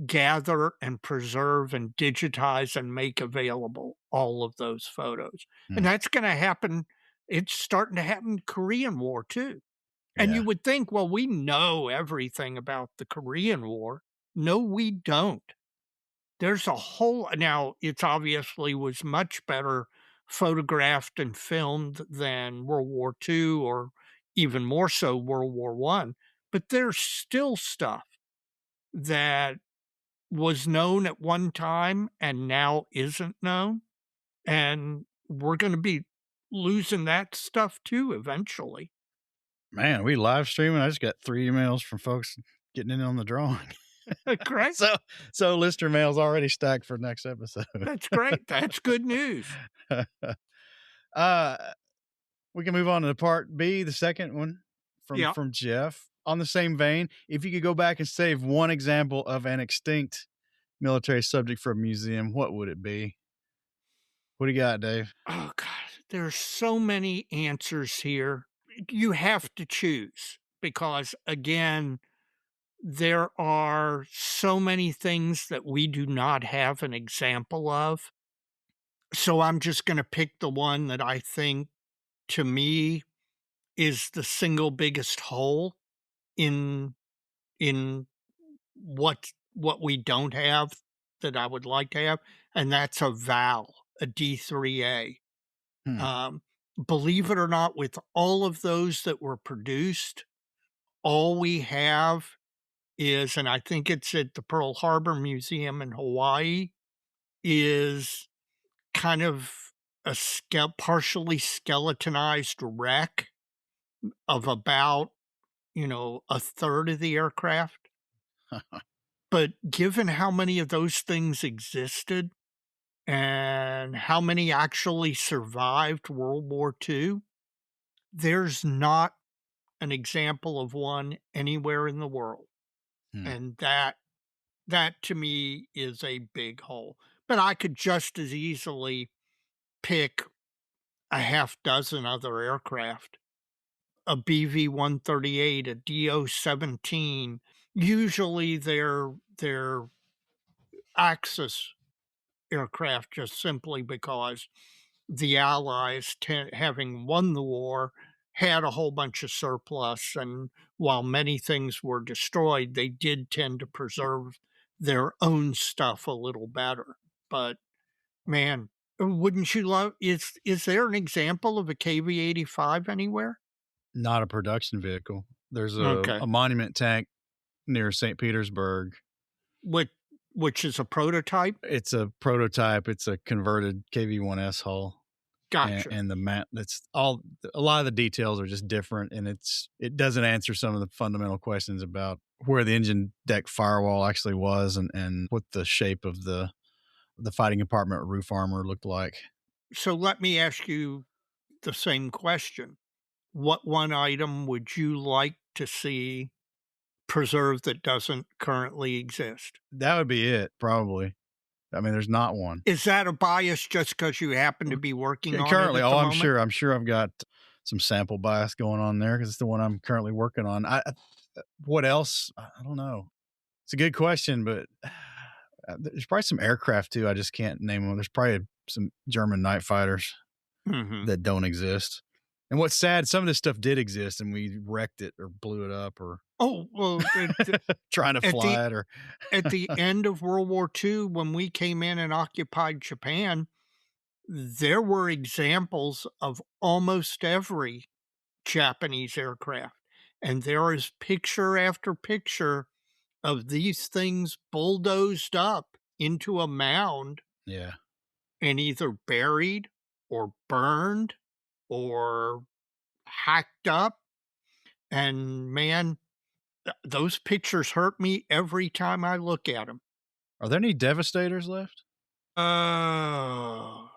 gather and preserve and digitize and make available all of those photos. And Hmm. that's going to happen. It's starting to happen Korean War too. And Yeah. you would think, well, we know everything about the Korean War. No, we don't. There's a whole now, it's obviously was much better photographed and filmed than World War II or even more so World War One, but there's still stuff that was known at one time and now isn't known, and we're gonna be losing that stuff too eventually. Man, we live streaming. I just got 3 emails from folks getting in on the drawing. Great. So listener mail's already stacked for next episode. That's great. That's good news. uh, we can move on to part B, the second one Yeah. from Jeff. On the same vein, if you could go back and save one example of an extinct military subject for a museum, what would it be? What do you got, Dave? Oh god, there's so many answers here. You have to choose because again, there are so many things that we do not have an example of. So I'm just going to pick the one that I think to me is the single biggest hole in in what we don't have that I would like to have, and that's a VAL, a D3A. Hmm. Believe it or not, with all of those that were produced, all we have is, and I think it's at the Pearl Harbor Museum in Hawaii, is kind of a partially skeletonized wreck of about, a third of the aircraft. But given how many of those things existed and how many actually survived World War II, there's not an example of one anywhere in the world. And that to me is a big hole. But I could just as easily pick a half dozen other aircraft, a BV-138, a DO-17. Usually they're Axis aircraft, just simply because the Allies, having won the war, had a whole bunch of surplus, and while many things were destroyed, they did tend to preserve their own stuff a little better. But man, wouldn't you love? Is there an example of a KV-85 anywhere? Not a production vehicle. There's Okay, a monument tank near St. Petersburg. which is a prototype. It's a prototype. It's a converted KV-1S hull. Gotcha. And it's all, a lot of the details are just different, and it doesn't answer some of the fundamental questions about where the engine deck firewall actually was and what the shape of the fighting compartment roof armor looked like. So let me ask you the same question. What one item would you like to see preserved that doesn't currently exist? That would be it, probably. I mean, there's not one. Is that a bias just because you happen to be working on Currently, it at the I'm moment? I'm sure I've got some sample bias going on there because it's the one I'm currently working on. What else? I don't know. It's a good question, but there's probably some aircraft too. I just can't name them. There's probably some German night fighters that don't exist. And what's sad, some of this stuff did exist, and we wrecked it or blew it up or trying to fly it. Or at the end of World War II, when we came in and occupied Japan, there were examples of almost every Japanese aircraft. And there is picture after picture of these things bulldozed up into a mound. Yeah. And either buried or burned or hacked up. And man, those pictures hurt me every time I look at them. Are there any Devastators left? Oh,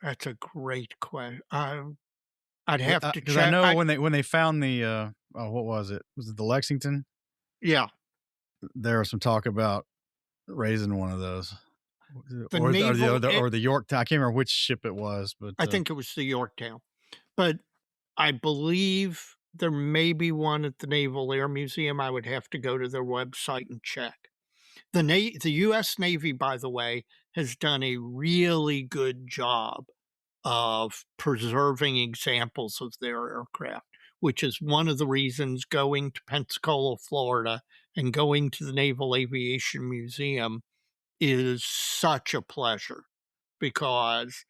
that's a great question. I'd have to check. Because I know when they found the what was it? Was it the Lexington? Yeah, there was some talk about raising one of those. The or naval- the Yorktown. I can't remember which ship it was, but I think it was the Yorktown. But I believe there may be one at the Naval Air Museum. I would have to go to their website and check. The U.S. Navy, by the way, has done a really good job of preserving examples of their aircraft, which is one of the reasons going to Pensacola, Florida, and going to the Naval Aviation Museum is such a pleasure, because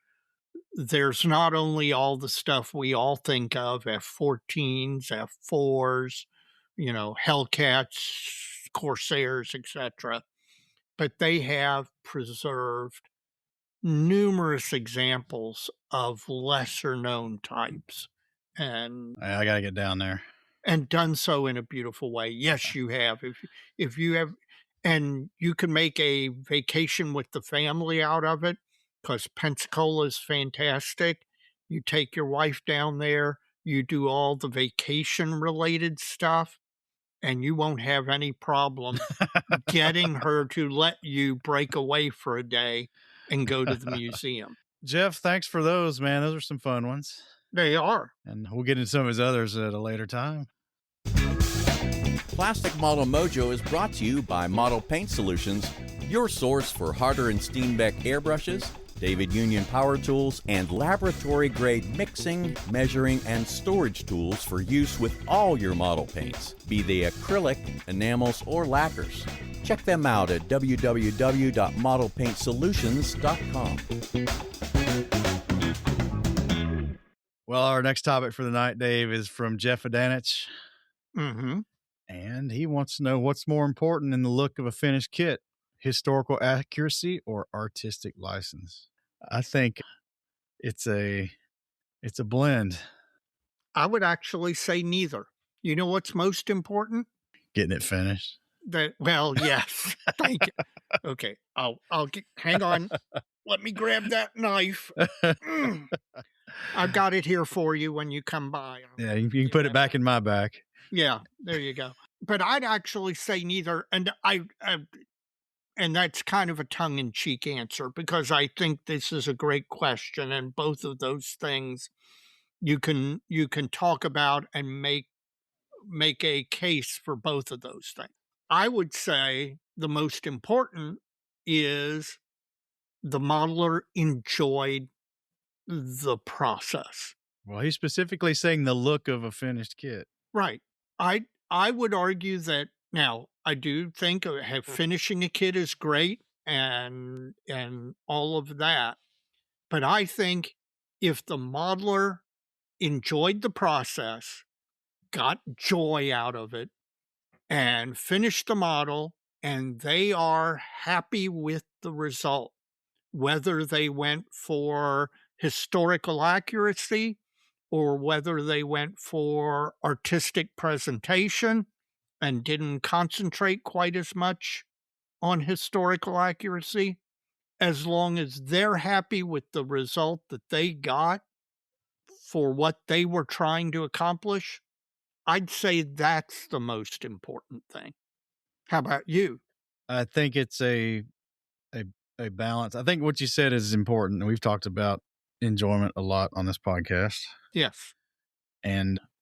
there's not only all the stuff we all think of, F-14s, F-4s, Hellcats, Corsairs, etc., but they have preserved numerous examples of lesser known types, and I got to get down there. And done so in a beautiful way. Yes, you have. If you have, and you can make a vacation with the family out of it, because Pensacola is fantastic. You take your wife down there, you do all the vacation related stuff, and you won't have any problem getting her to let you break away for a day and go to the museum. Jeff, thanks for those, man. Those are some fun ones. They are. And we'll get into some of his others at a later time. Plastic Model Mojo is brought to you by Model Paint Solutions, your source for Harder and Steenbeck airbrushes, David Union power tools, and laboratory-grade mixing, measuring, and storage tools for use with all your model paints, be they acrylic, enamels, or lacquers. Check them out at www.modelpaintsolutions.com. Well, our next topic for the night, Dave, is from Jeff Adanich. Mm-hmm. And he wants to know what's more important in the look of a finished kit, historical accuracy or artistic license? I think it's a blend. I would actually say neither. You know what's most important? Getting it finished. Well, yes. Thank you. Okay, hang on. Let me grab that knife. Mm. I've got it here for you when you come by. Yeah, you can put it back in my back. Yeah, there you go. But I'd actually say neither, and and that's kind of a tongue-in-cheek answer because I think this is a great question, and both of those things you can talk about and make a case for both of those things. I would say the most important is the modeler enjoyed the process. Well, he's specifically saying the look of a finished kit. Right. I would argue that now I do think finishing a kit is great and all of that. But I think if the modeler enjoyed the process, got joy out of it, and finished the model, and they are happy with the result, whether they went for historical accuracy or whether they went for artistic presentation and didn't concentrate quite as much on historical accuracy, as long as they're happy with the result that they got for what they were trying to accomplish, I'd say that's the most important thing. How about you? I think it's a balance. I think what you said is important. We've talked about enjoyment a lot on this podcast. Yes.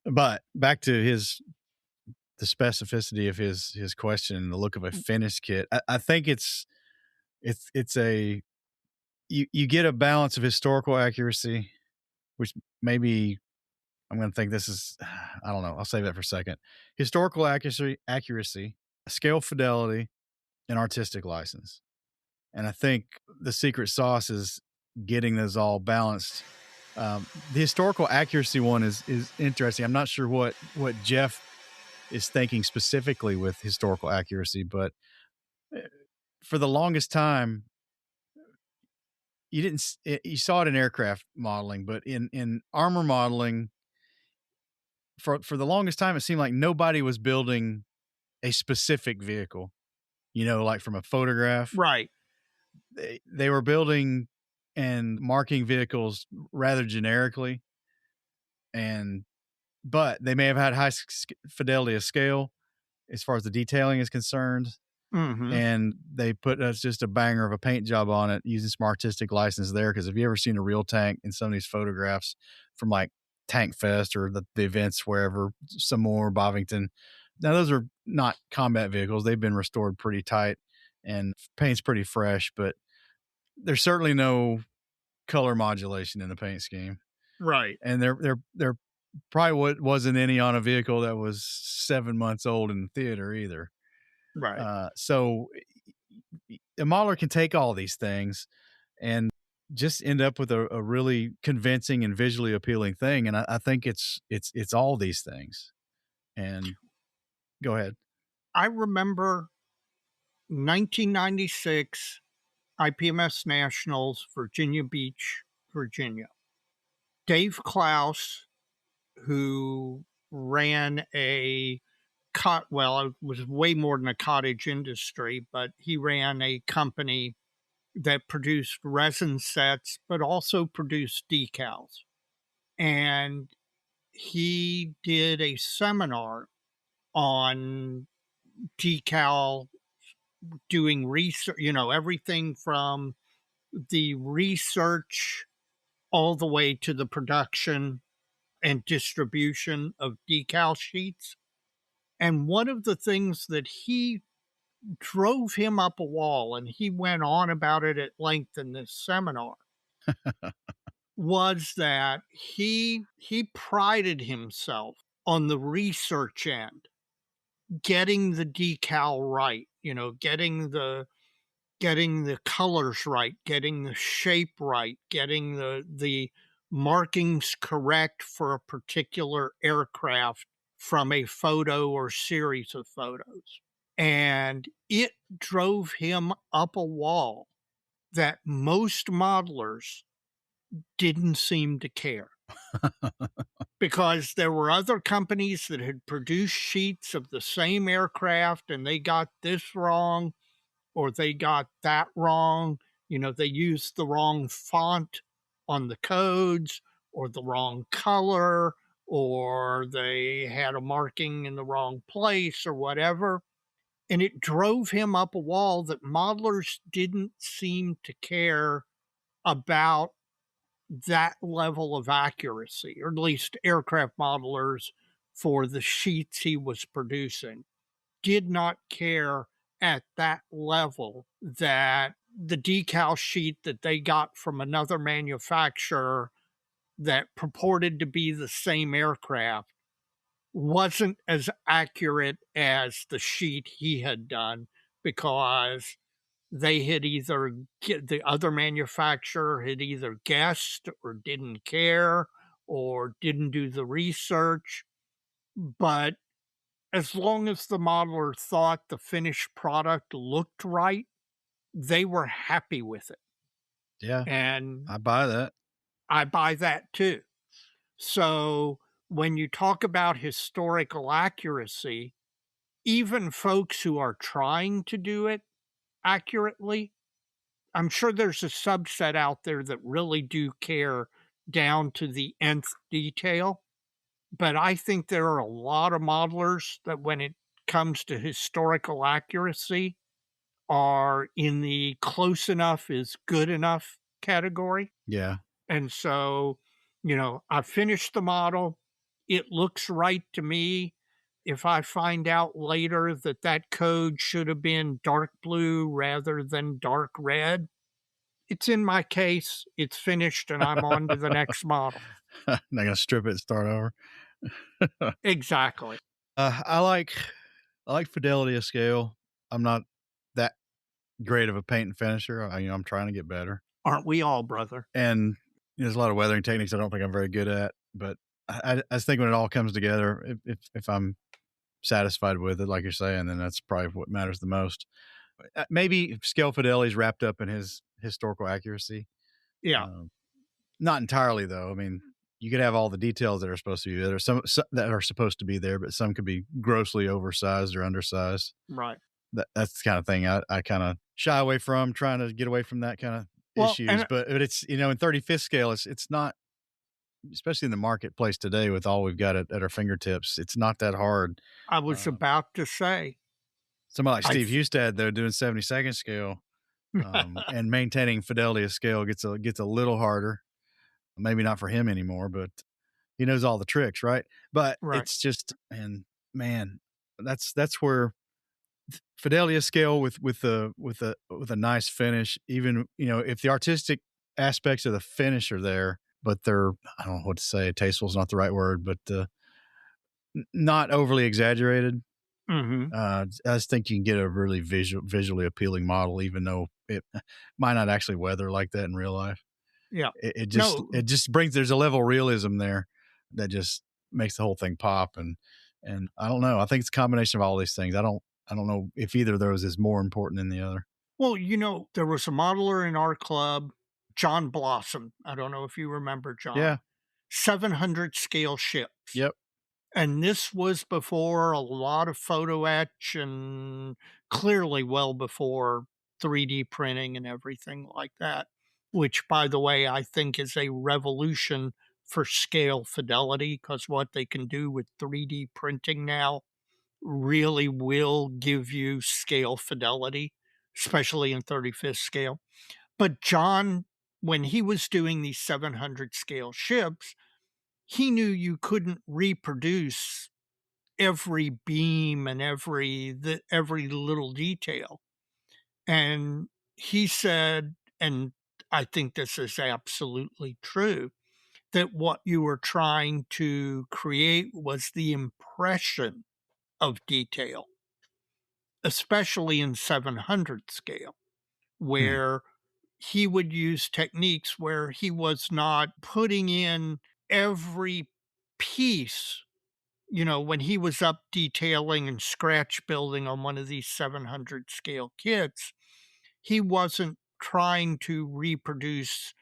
But back to the specificity of his question, the look of a finished kit. I think it's a you get a balance of historical accuracy, which maybe I'm going to think this is, I don't know. I'll save that for a second. Historical accuracy, scale fidelity, and artistic license. And I think the secret sauce is getting those all balanced. The historical accuracy one is interesting. I'm not sure what Jeff is thinking specifically with historical accuracy, but for the longest time, you saw it in aircraft modeling, but in armor modeling, for the longest time, it seemed like nobody was building a specific vehicle, like from a photograph. Right. They were building and marking vehicles rather generically, but they may have had high fidelity of scale as far as the detailing is concerned. Mm-hmm. And they put us just a banger of a paint job on it using some artistic license there. Because have you ever seen a real tank in some of these photographs from like Tank Fest or the events wherever, some more Bovington? Now, those are not combat vehicles. They've been restored pretty tight and paint's pretty fresh, but there's certainly no color modulation in the paint scheme. Right. And there probably wasn't any on a vehicle that was 7 months old in the theater either. Right. So a modeler can take all these things and just end up with a really convincing and visually appealing thing. And I think it's all these things. And go ahead. I remember 1996 IPMS Nationals, Virginia Beach, Virginia. Dave Klaus, who ran it was way more than a cottage industry, but he ran a company that produced resin sets, but also produced decals. And he did a seminar on decal, doing research, everything from the research all the way to the production and distribution of decal sheets. And one of the things that he drove him up a wall, and he went on about it at length in this seminar, was that he prided himself on the research end, getting the decal right, getting the colors right, getting the shape right, getting the markings correct for a particular aircraft from a photo or series of photos. and it drove him up a wall that most modelers didn't seem to care, because there were other companies that had produced sheets of the same aircraft and they got this wrong or they got that wrong. They used the wrong font on the codes or the wrong color, or they had a marking in the wrong place or whatever. And it drove him up a wall that modelers didn't seem to care about that level of accuracy, or at least aircraft modelers for the sheets he was producing did not care at that level that the decal sheet that they got from another manufacturer that purported to be the same aircraft wasn't as accurate as the sheet he had done, because the other manufacturer had either guessed or didn't care or didn't do the research. But as long as the modeler thought the finished product looked right, they were happy with it. Yeah, And I buy that. I buy that too. So when you talk about historical accuracy, even folks who are trying to do it accurately, I'm sure there's a subset out there that really do care down to the nth detail. But I think there are a lot of modelers that, when it comes to historical accuracy, are in the close enough is good enough category. Yeah. And so, I finished the model. It looks right to me. If I find out later that that code should have been dark blue rather than dark red, it's in my case, it's finished, and I'm on to the next model. Not gonna strip it and start over. Exactly. I like fidelity of scale. I'm not that great of a paint and finisher. I'm trying to get better. Aren't we all, brother? And there's a lot of weathering techniques I don't think I'm very good at. But I think when it all comes together, if I'm satisfied with it, like you're saying, then that's probably what matters the most. Maybe scale fidelity is wrapped up in his historical accuracy. Yeah. Not entirely, though. I mean, you could have all the details that are supposed to be there. Some that are supposed to be there, but some could be grossly oversized or undersized. Right. That's the kind of thing I kind of shy away from, trying to get away from that kind of issues. But it's, in 35th scale, it's not, especially in the marketplace today with all we've got at our fingertips, it's not that hard. I was about to say. Somebody like Steve Hustad, though, doing 72nd scale and maintaining fidelity of scale gets a little harder. Maybe not for him anymore, but he knows all the tricks, right? But it's just, and man, that's where fidelity of scale with a nice finish, even, if the artistic aspects of the finish are there, but they're, I don't know what to say, tasteful is not the right word, but not overly exaggerated. Mm-hmm. I just think you can get a really visually appealing model, even though it might not actually weather like that in real life. Yeah. It just brings, there's a level of realism there that just makes the whole thing pop. And I don't know. I think it's a combination of all these things. I don't know if either of those is more important than the other. Well, there was a modeler in our club, John Blossom. I don't know if you remember John. Yeah. 700 scale ships. Yep. And this was before a lot of photo etch, and clearly well before 3D printing and everything like that, which, by the way, I think is a revolution for scale fidelity, because what they can do with 3D printing now really will give you scale fidelity, especially in 35th scale. But John, when he was doing these 700 scale ships, he knew you couldn't reproduce every beam and every little detail. And he said, and I think this is absolutely true, that what you were trying to create was the impression of detail, especially in 700 scale, where he would use techniques where he was not putting in every piece when he was up detailing and scratch building on one of these 700 scale kits, he wasn't trying to reproduce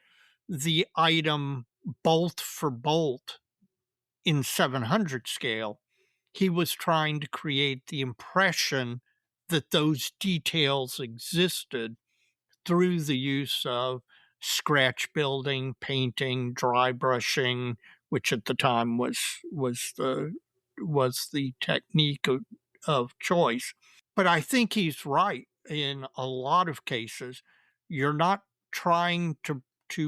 the item bolt for bolt in 700 scale. He was trying to create the impression that those details existed through the use of scratch building, painting, dry brushing, which at the time was the technique of choice. But I think he's right. In a lot of cases, you're not trying to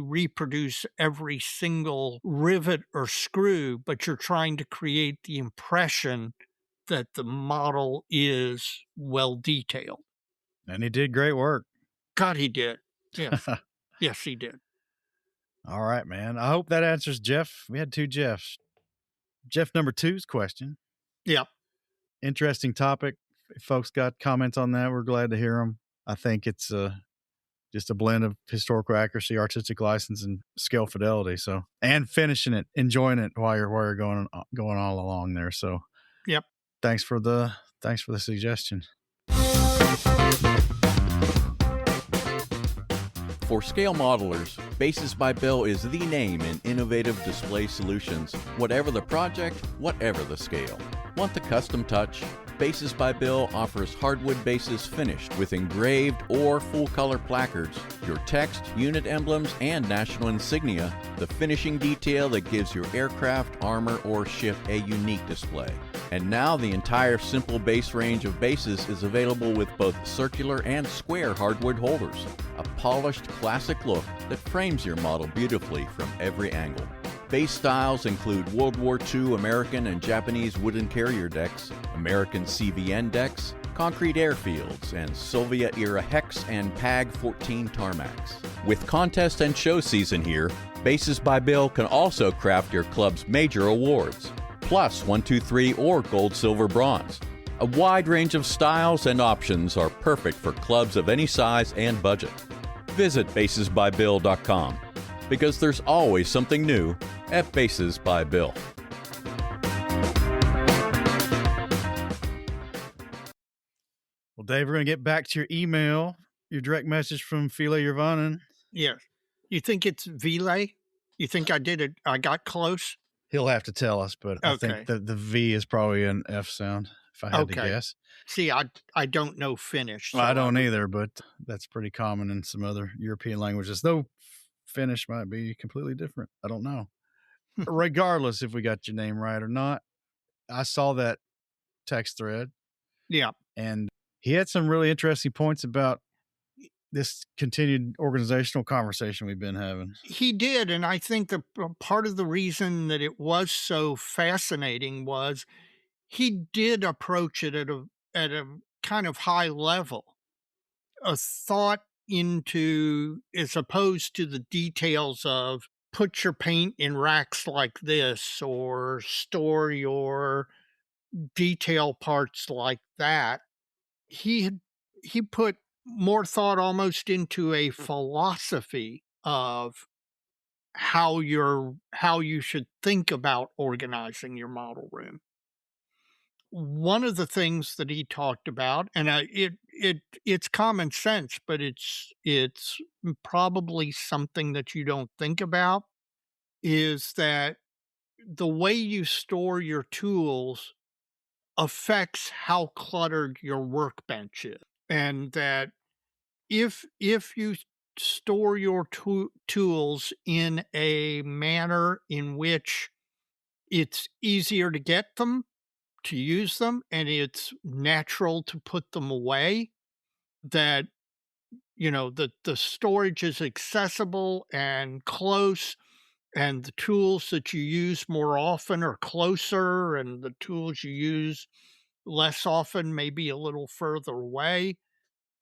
reproduce every single rivet or screw, but you're trying to create the impression that the model is well detailed. And he did great work. God, he did. Yes. Yes, he did. All right, man. I hope that answers Jeff. We had two Jeffs. Jeff number 2's question. Yeah. Interesting topic. If folks got comments on that, we're glad to hear them. I think it's just a blend of historical accuracy, artistic license, and scale fidelity. So, and finishing it, enjoying it while you're going all along there. So, yep. Thanks for the suggestion. For scale modelers, Bases by Bill is the name in innovative display solutions, whatever the project, whatever the scale. Want the custom touch? Bases by Bill offers hardwood bases finished with engraved or full-color placards, your text, unit emblems, and national insignia, the finishing detail that gives your aircraft, armor, or ship a unique display. And now the entire simple base range of bases is available with both circular and square hardwood holders. A polished classic look that frames your model beautifully from every angle. Base styles include World War II American and Japanese wooden carrier decks, American CVN decks, concrete airfields, and Soviet-era Hex and PAG-14 tarmacs. With contest and show season here, Bases by Bill can also craft your club's major awards, plus 1, 2, 3, or gold, silver, bronze. A wide range of styles and options are perfect for clubs of any size and budget. Visit basesbybill.com because there's always something new at Bases by Bill. Well, Dave, we're going to get back to your email, your direct message from File Yervanen. Yes. You think it's Vile? You think I did it? I got close? He'll have to tell us, but I think the V is probably an F sound, if I had to guess. See, I don't know Finnish. So I don't either, but that's pretty common in some other European languages, though Finnish might be completely different. I don't know. Regardless if we got your name right or not, I saw that text thread. Yeah. And he had some really interesting points about this continued organizational conversation we've been having. He did. And I think that part of the reason that it was so fascinating was he did approach it at a kind of high level, a thought into, as opposed to the details of put your paint in racks like this or store your detail parts like that. He put more thought almost into a philosophy of how you should think about organizing your model room. One of the things that he talked about, and it's common sense, but it's probably something that you don't think about, is that the way you store your tools affects how cluttered your workbench is. And that if you store your tools in a manner in which it's easier to get them, to use them, and it's natural to put them away, that the storage is accessible and close, and the tools that you use more often are closer, and the tools you use less often may be a little further away,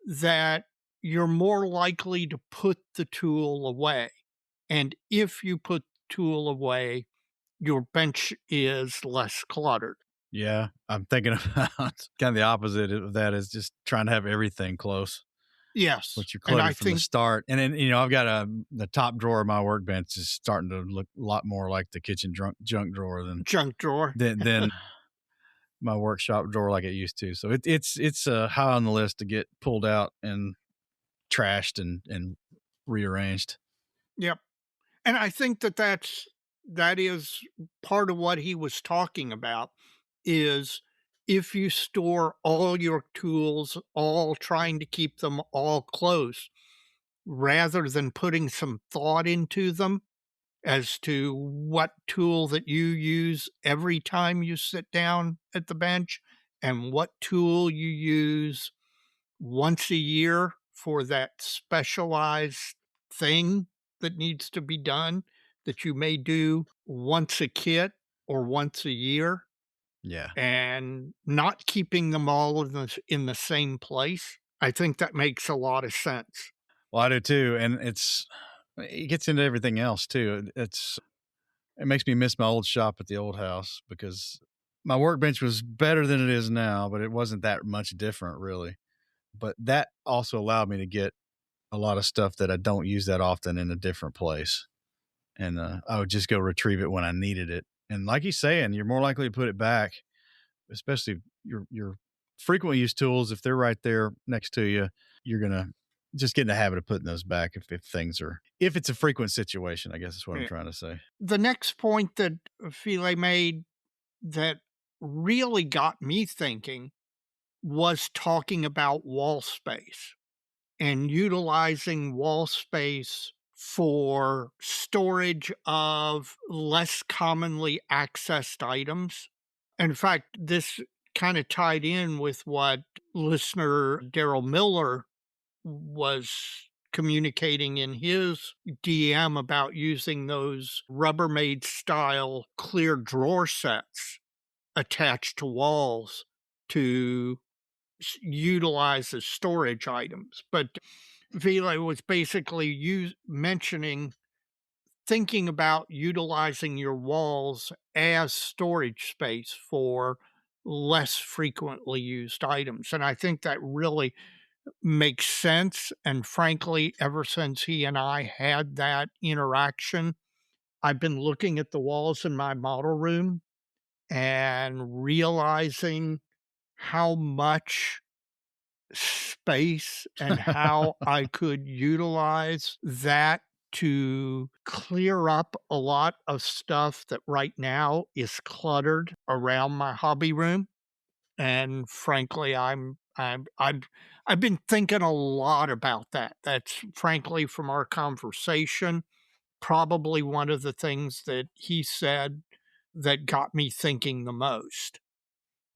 that you're more likely to put the tool away. And if you put the tool away, your bench is less cluttered. Yeah, I'm thinking about kind of the opposite of that, is just trying to have everything close. Yes. Which you're cluttered from the start. And then, I've got the top drawer of my workbench is starting to look a lot more like the kitchen junk drawer than my workshop drawer like it used to. So it's high on the list to get pulled out and trashed and rearranged. Yep. And I think that is part of what he was talking about is if you store all your tools, all trying to keep them all close, rather than putting some thought into them as to what tool that you use every time you sit down at the bench and what tool you use once a year for that specialized thing that needs to be done that you may do once a kit or once a year Yeah. and not keeping them all in the same place. I think that makes a lot of sense. Well, I do too, and it gets into everything else too. It makes me miss my old shop at the old house because my workbench was better than it is now, but it wasn't that much different really. But that also allowed me to get a lot of stuff that I don't use that often in a different place. And I would just go retrieve it when I needed it. And like he's saying, you're more likely to put it back, especially your frequent use tools. If they're right there next to you, you're gonna just get in the habit of putting those back if it's a frequent situation. I guess is what I'm Yeah. trying to say. The next point that Philae made that really got me thinking was talking about wall space and utilizing wall space for storage of less commonly accessed items. In fact, this kind of tied in with what listener Daryl Miller was communicating in his DM about using those Rubbermaid style clear drawer sets attached to walls to utilize as storage items. But Vila was basically mentioning thinking about utilizing your walls as storage space for less frequently used items. And I think that really makes sense. And frankly, ever since he and I had that interaction, I've been looking at the walls in my model room and realizing how much space and how I could utilize that to clear up a lot of stuff that right now is cluttered around my hobby room. And frankly, I've been thinking a lot about that. That's frankly from our conversation, probably one of the things that he said that got me thinking the most.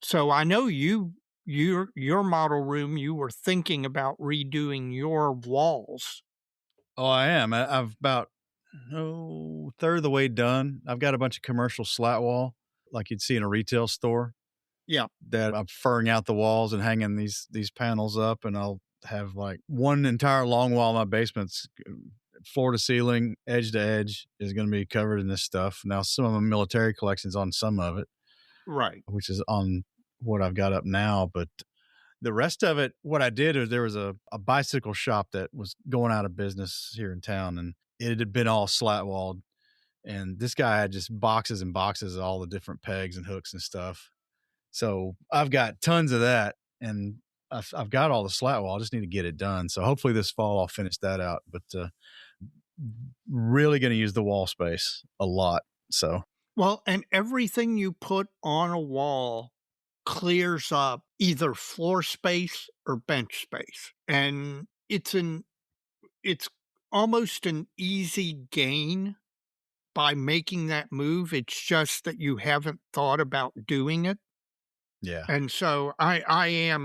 So I know your model room, you were thinking about redoing your walls. Oh, I am. I've about third of the way done. I've got a bunch of commercial slat wall like you'd see in a retail store Yeah, that I'm furring out the walls and hanging these panels up, and I'll have like one entire long wall in my basement's floor to ceiling, edge to edge is going to be covered in this stuff. Now, some of my military collections on some of it, right. which is on what I've got up now, but the rest of it, what I did is there was a bicycle shop that was going out of business here in town, and it had been all slat walled. And this guy had just boxes and boxes of all the different pegs and hooks and stuff. So I've got tons of that, and I've got all the slat wall. I just need to get it done. So hopefully this fall I'll finish that out. But really going to use the wall space a lot. So Well, and everything you put on a wall clears up either floor space or bench space. And it's almost an easy gain by making that move. It's just that you haven't thought about doing it. yeah, And so I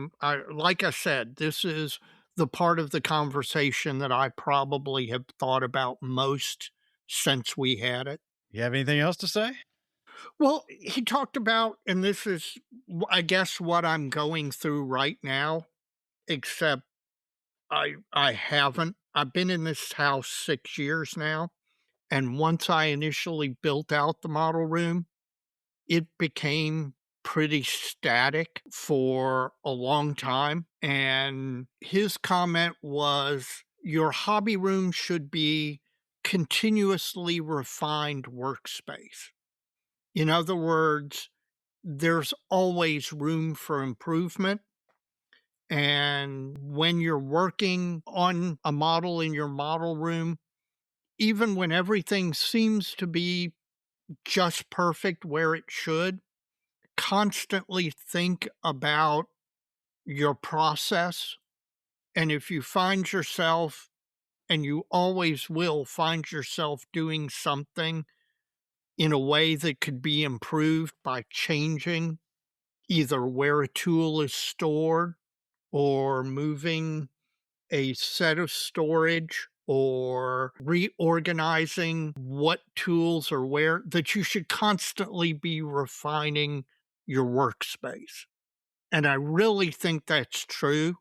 like I said, this is the part of the conversation that I probably have thought about most since we had it. you have anything else to say? Well, he talked about, and this is, I guess, what I'm going through right now, except I haven't. I've been in this house 6 years now. And once I initially built out the model room, it became pretty static for a long time. And his comment was your hobby room should be continuously refined workspace. In other words, there's always room for improvement. And when you're working on a model in your model room, even when everything seems to be just perfect where it should, constantly think about your process. And if you find yourself, and you always will find yourself doing something in a way that could be improved by changing either where a tool is stored or moving a set of storage or reorganizing what tools are where, that you should constantly be refining your workspace. And I really think that's true.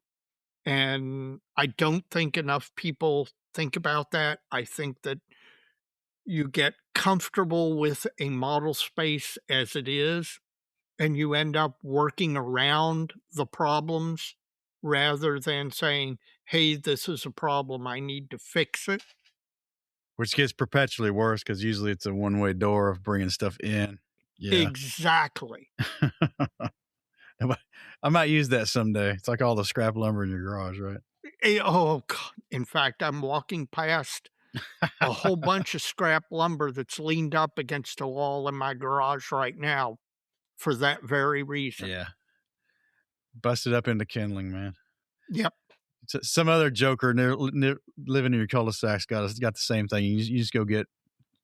And I don't think enough people think about that. I think that you get comfortable with a model space as it is, and you end up working around the problems rather than saying, hey, this is a problem, I need to fix it. Which gets perpetually worse because usually it's a one-way door of bringing stuff in. Yeah. Exactly. I might use that someday. It's like all the scrap lumber in your garage, right? Oh, God. In fact, I'm walking past a whole bunch of scrap lumber that's leaned up against a wall in my garage right now for that very reason. Yeah. Busted up into kindling, man. Yep. Some other joker living in your cul-de-sac's got the same thing. You just go get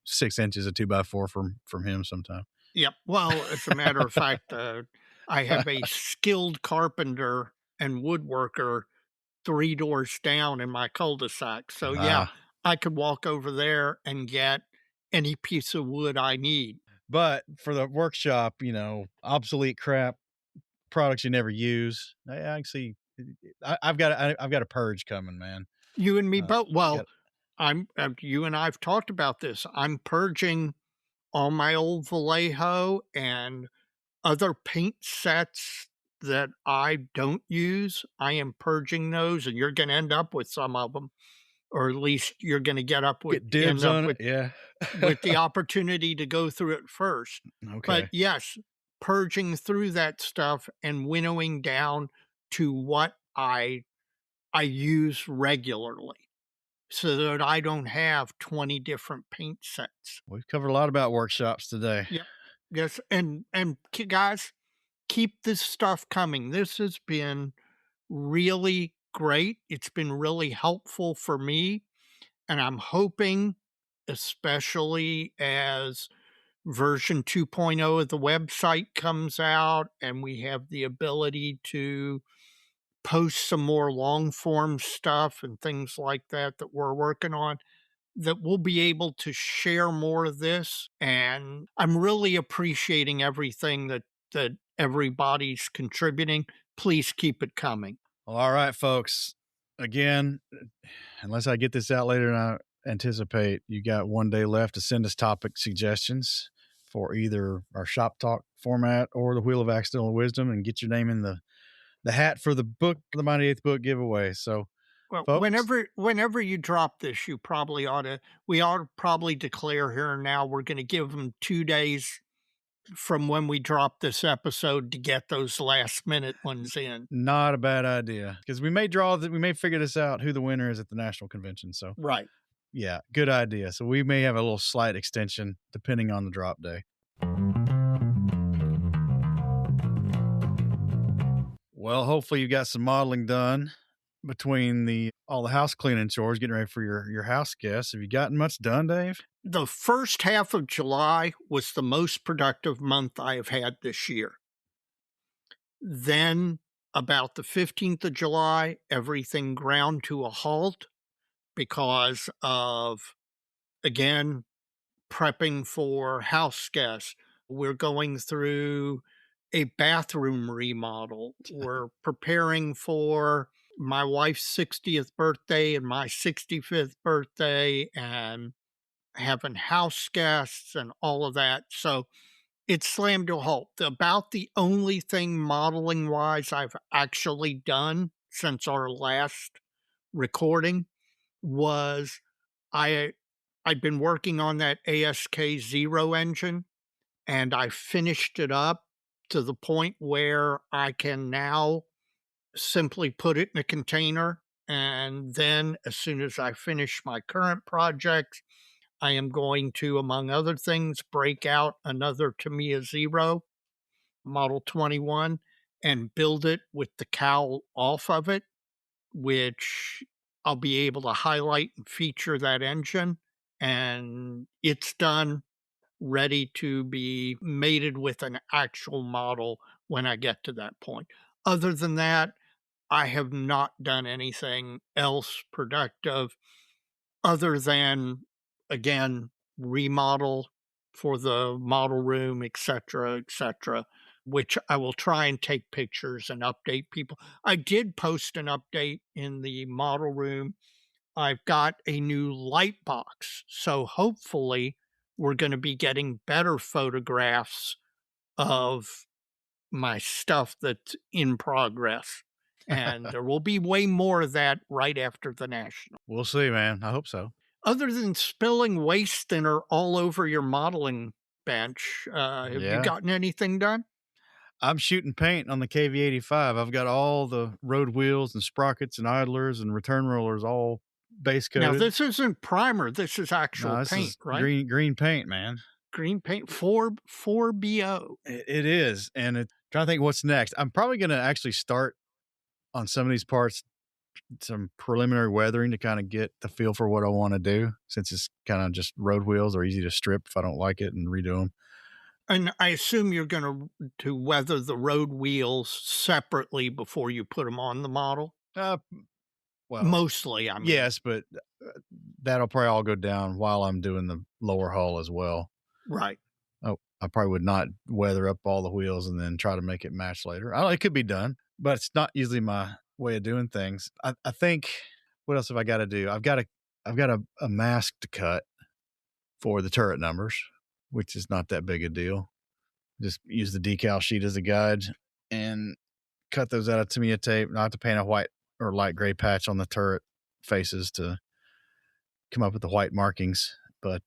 6 inches of 2x4 from him sometime. Yep. Well, as a matter of fact, I have a skilled carpenter and woodworker 3 doors down in my cul-de-sac. So yeah, I could walk over there and get any piece of wood I need. But for the workshop, obsolete crap, products you never use, I actually, I've got a purge coming, man. You and me both. Well, you and I've talked about this. I'm purging all my old Vallejo and other paint sets that I don't use. I am purging those, and you're going to end up with some of them, or at least you're going to get dibs on it. Yeah. with the opportunity to go through it first. Okay. But yes, purging through that stuff and winnowing down to what I use regularly so that I don't have 20 different paint sets. We've covered a lot about workshops today. Yep. Yes. And guys, keep this stuff coming. This has been really great. It's been really helpful for me. And I'm hoping, especially as version 2.0 of the website comes out and we have the ability to post some more long form stuff and things like that we're working on, that we'll be able to share more of this. And I'm really appreciating everything that everybody's contributing. Please keep it coming. Well, all right, folks. Again, unless I get this out later than I anticipate, you got 1 day left to send us topic suggestions for either our shop talk format or the Wheel of Accidental Wisdom, and get your name in the hat for the book, the Mighty Eighth Book giveaway. So, well, folks, whenever you drop this, we ought to probably declare here and now we're going to give them 2 days from when we drop this episode to get those last minute ones in. Not a bad idea, because we may figure this out, who the winner is at the national convention. So, right. Yeah, good idea. So we may have a little slight extension depending on the drop day. Well, hopefully you got some modeling done between all the house cleaning chores, getting ready for your house guests. Have you gotten much done, Dave? The first half of July was the most productive month I have had this year. Then about the 15th of July, everything ground to a halt because of, again, prepping for house guests. We're going through a bathroom remodel. We're preparing for my wife's 60th birthday and my 65th birthday, and having house guests and all of that. So it's slammed to a halt. About the only thing modeling wise I've actually done since our last recording was I'd been working on that ASK 0 engine, and I finished it up to the point where I can now simply put it in a container. And then as soon as I finish my current project, I am going to, among other things, break out another Tamiya Zero Model 21 and build it with the cowl off of it, which I'll be able to highlight and feature that engine. And it's done, ready to be mated with an actual model when I get to that point. Other than that, I have not done anything else productive other than, again, remodel for the model room, etc., which I will try and take pictures and update people. I did post an update in the model room. I've got a new light box, so hopefully we're going to be getting better photographs of my stuff that's in progress. And there will be way more of that right after the National. We'll see, man. I hope so. Other than spilling waste thinner all over your modeling bench, have you gotten anything done? I'm shooting paint on the KV85. I've got all the road wheels and sprockets and idlers and return rollers all base coated. Now, this isn't primer. This is actual this paint, is right? Green paint, man. Green paint, 4BO. It is. And trying to think what's next. I'm probably going to actually start on some of these parts, some preliminary weathering to kind of get the feel for what I want to do, since it's kind of just road wheels are easy to strip if I don't like it and redo them. And I assume you're going to weather the road wheels separately before you put them on the model? Well, mostly, I mean. Yes, but that'll probably all go down while I'm doing the lower hull as well. Right. Oh, I probably would not weather up all the wheels and then try to make it match later. I don't know, it could be done, but it's not usually my way of doing things. I think, what else have I got to do? I've got a mask to cut for the turret numbers, which is not that big a deal. Just use the decal sheet as a guide and cut those out of Tamiya tape. Not to paint a white or light gray patch on the turret faces to come up with the white markings. But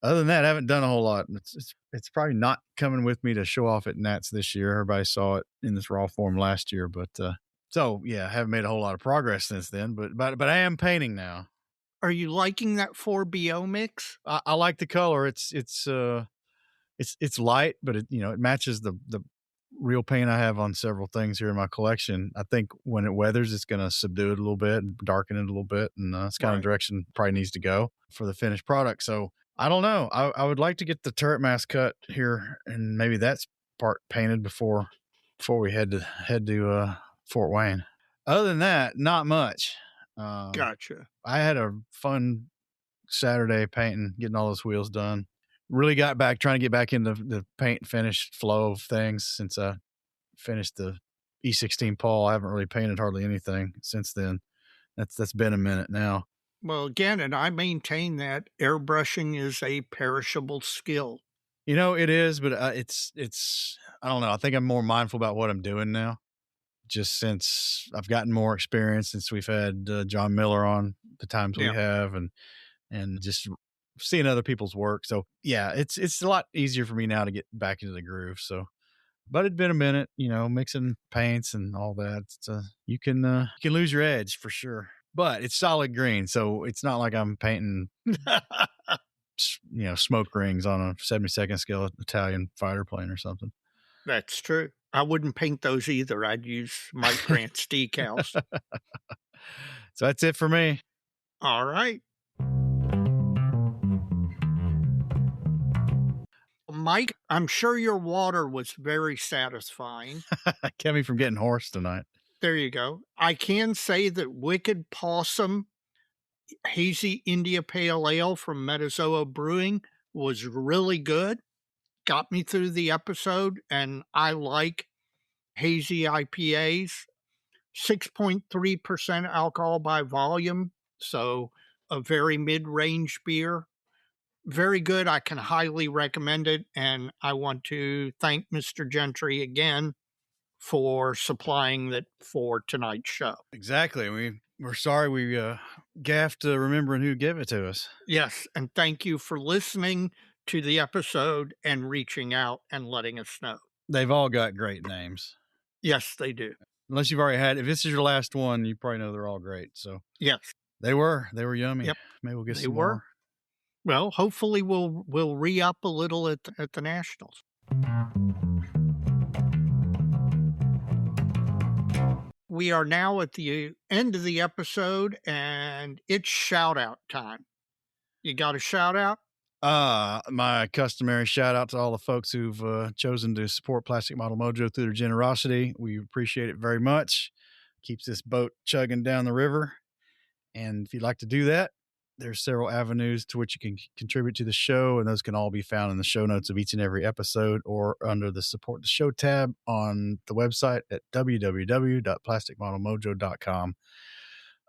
other than that, I haven't done a whole lot. It's probably not coming with me to show off at Nats this year. Everybody saw it in this raw form last year, but so yeah, I haven't made a whole lot of progress since then. But I am painting now. Are you liking that 4BO mix? I like the color. It's light, but it matches the real paint I have on several things here in my collection. I think when it weathers, it's going to subdue it a little bit, darken it a little bit, and that's kind of direction probably needs to go for the finished product. So I don't know. I would like to get the turret mask cut here, and maybe that's part painted before we head to Fort Wayne. Other than that, not much. Gotcha. I had a fun Saturday painting, getting all those wheels done. Really trying to get back into the paint finish flow of things since I finished the E16 Paul. I haven't really painted hardly anything since then. That's been a minute now. Well, again, and I maintain that airbrushing is a perishable skill. It is, but it's I don't know. I think I'm more mindful about what I'm doing now, just since I've gotten more experience since we've had John Miller on the times we have, and just seeing other people's work. So yeah, it's a lot easier for me now to get back into the groove. So, but it'd been a minute, mixing paints and all that. You can lose your edge for sure, but it's solid green. So it's not like I'm painting, smoke rings on a 72nd scale Italian fighter plane or something. That's true. I wouldn't paint those either. I'd use Mike Grant's decals. So that's it for me. All right. Mike, I'm sure your water was very satisfying. Kept me from getting hoarse tonight. There you go. I can say that Wicked Possum Hazy India Pale Ale from Metazoa Brewing was really good. Got me through the episode, and I like hazy IPAs. 6.3% alcohol by volume, so a very mid-range beer. Very good. I can highly recommend it, and I want to thank Mr. Gentry again for supplying it for tonight's show. Exactly. We're sorry we gaffed remembering who gave it to us. Yes, and thank you for listening to the episode and reaching out and letting us know. They've all got great names. Yes, they do. Unless you've already had, if this is your last one, you probably know they're all great. So yes, they were yummy. Yep. Maybe we'll get They some were. more. Well, hopefully we'll re-up a little at the Nationals. We are now at the end of the episode, and it's shout-out time. You got a shout-out? My customary shout out to all the folks who've chosen to support Plastic Model Mojo through their generosity. We appreciate it very much. Keeps this boat chugging down the river. And if you'd like to do that, there's several avenues to which you can contribute to the show, and those can all be found in the show notes of each and every episode or under the Support the Show tab on the website at www.plasticmodelmojo.com.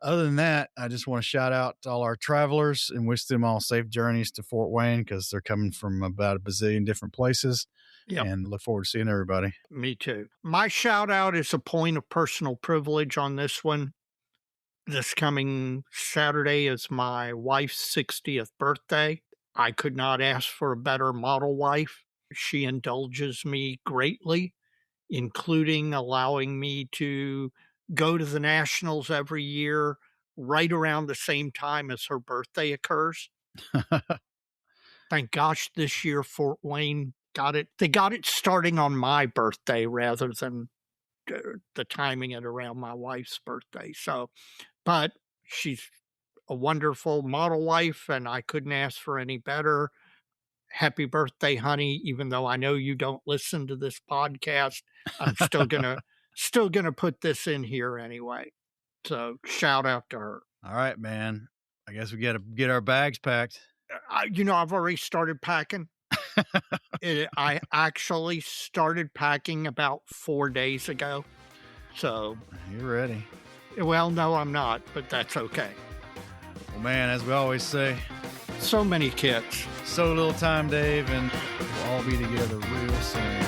Other than that, I just want to shout out to all our travelers and wish them all safe journeys to Fort Wayne, because they're coming from about a bazillion different places. Yep. And look forward to seeing everybody. Me too. My shout out is a point of personal privilege on this one. This coming Saturday is my wife's 60th birthday. I could not ask for a better model wife. She indulges me greatly, including allowing me to go to the Nationals every year right around the same time as her birthday occurs. Thank gosh this year Fort Wayne got it. They got it starting on my birthday rather than the timing it around my wife's birthday. So, but she's a wonderful model wife, and I couldn't ask for any better. Happy birthday, honey. Even though I know you don't listen to this podcast, I'm still gonna put this in here anyway. So shout out to her. All right, man. I guess we got to get our bags packed. I've already started packing. I actually started packing about 4 days ago. So you're ready. Well, no, I'm not, but that's okay. Well, man, as we always say, so many kits. So little time, Dave, and we'll all be together real soon.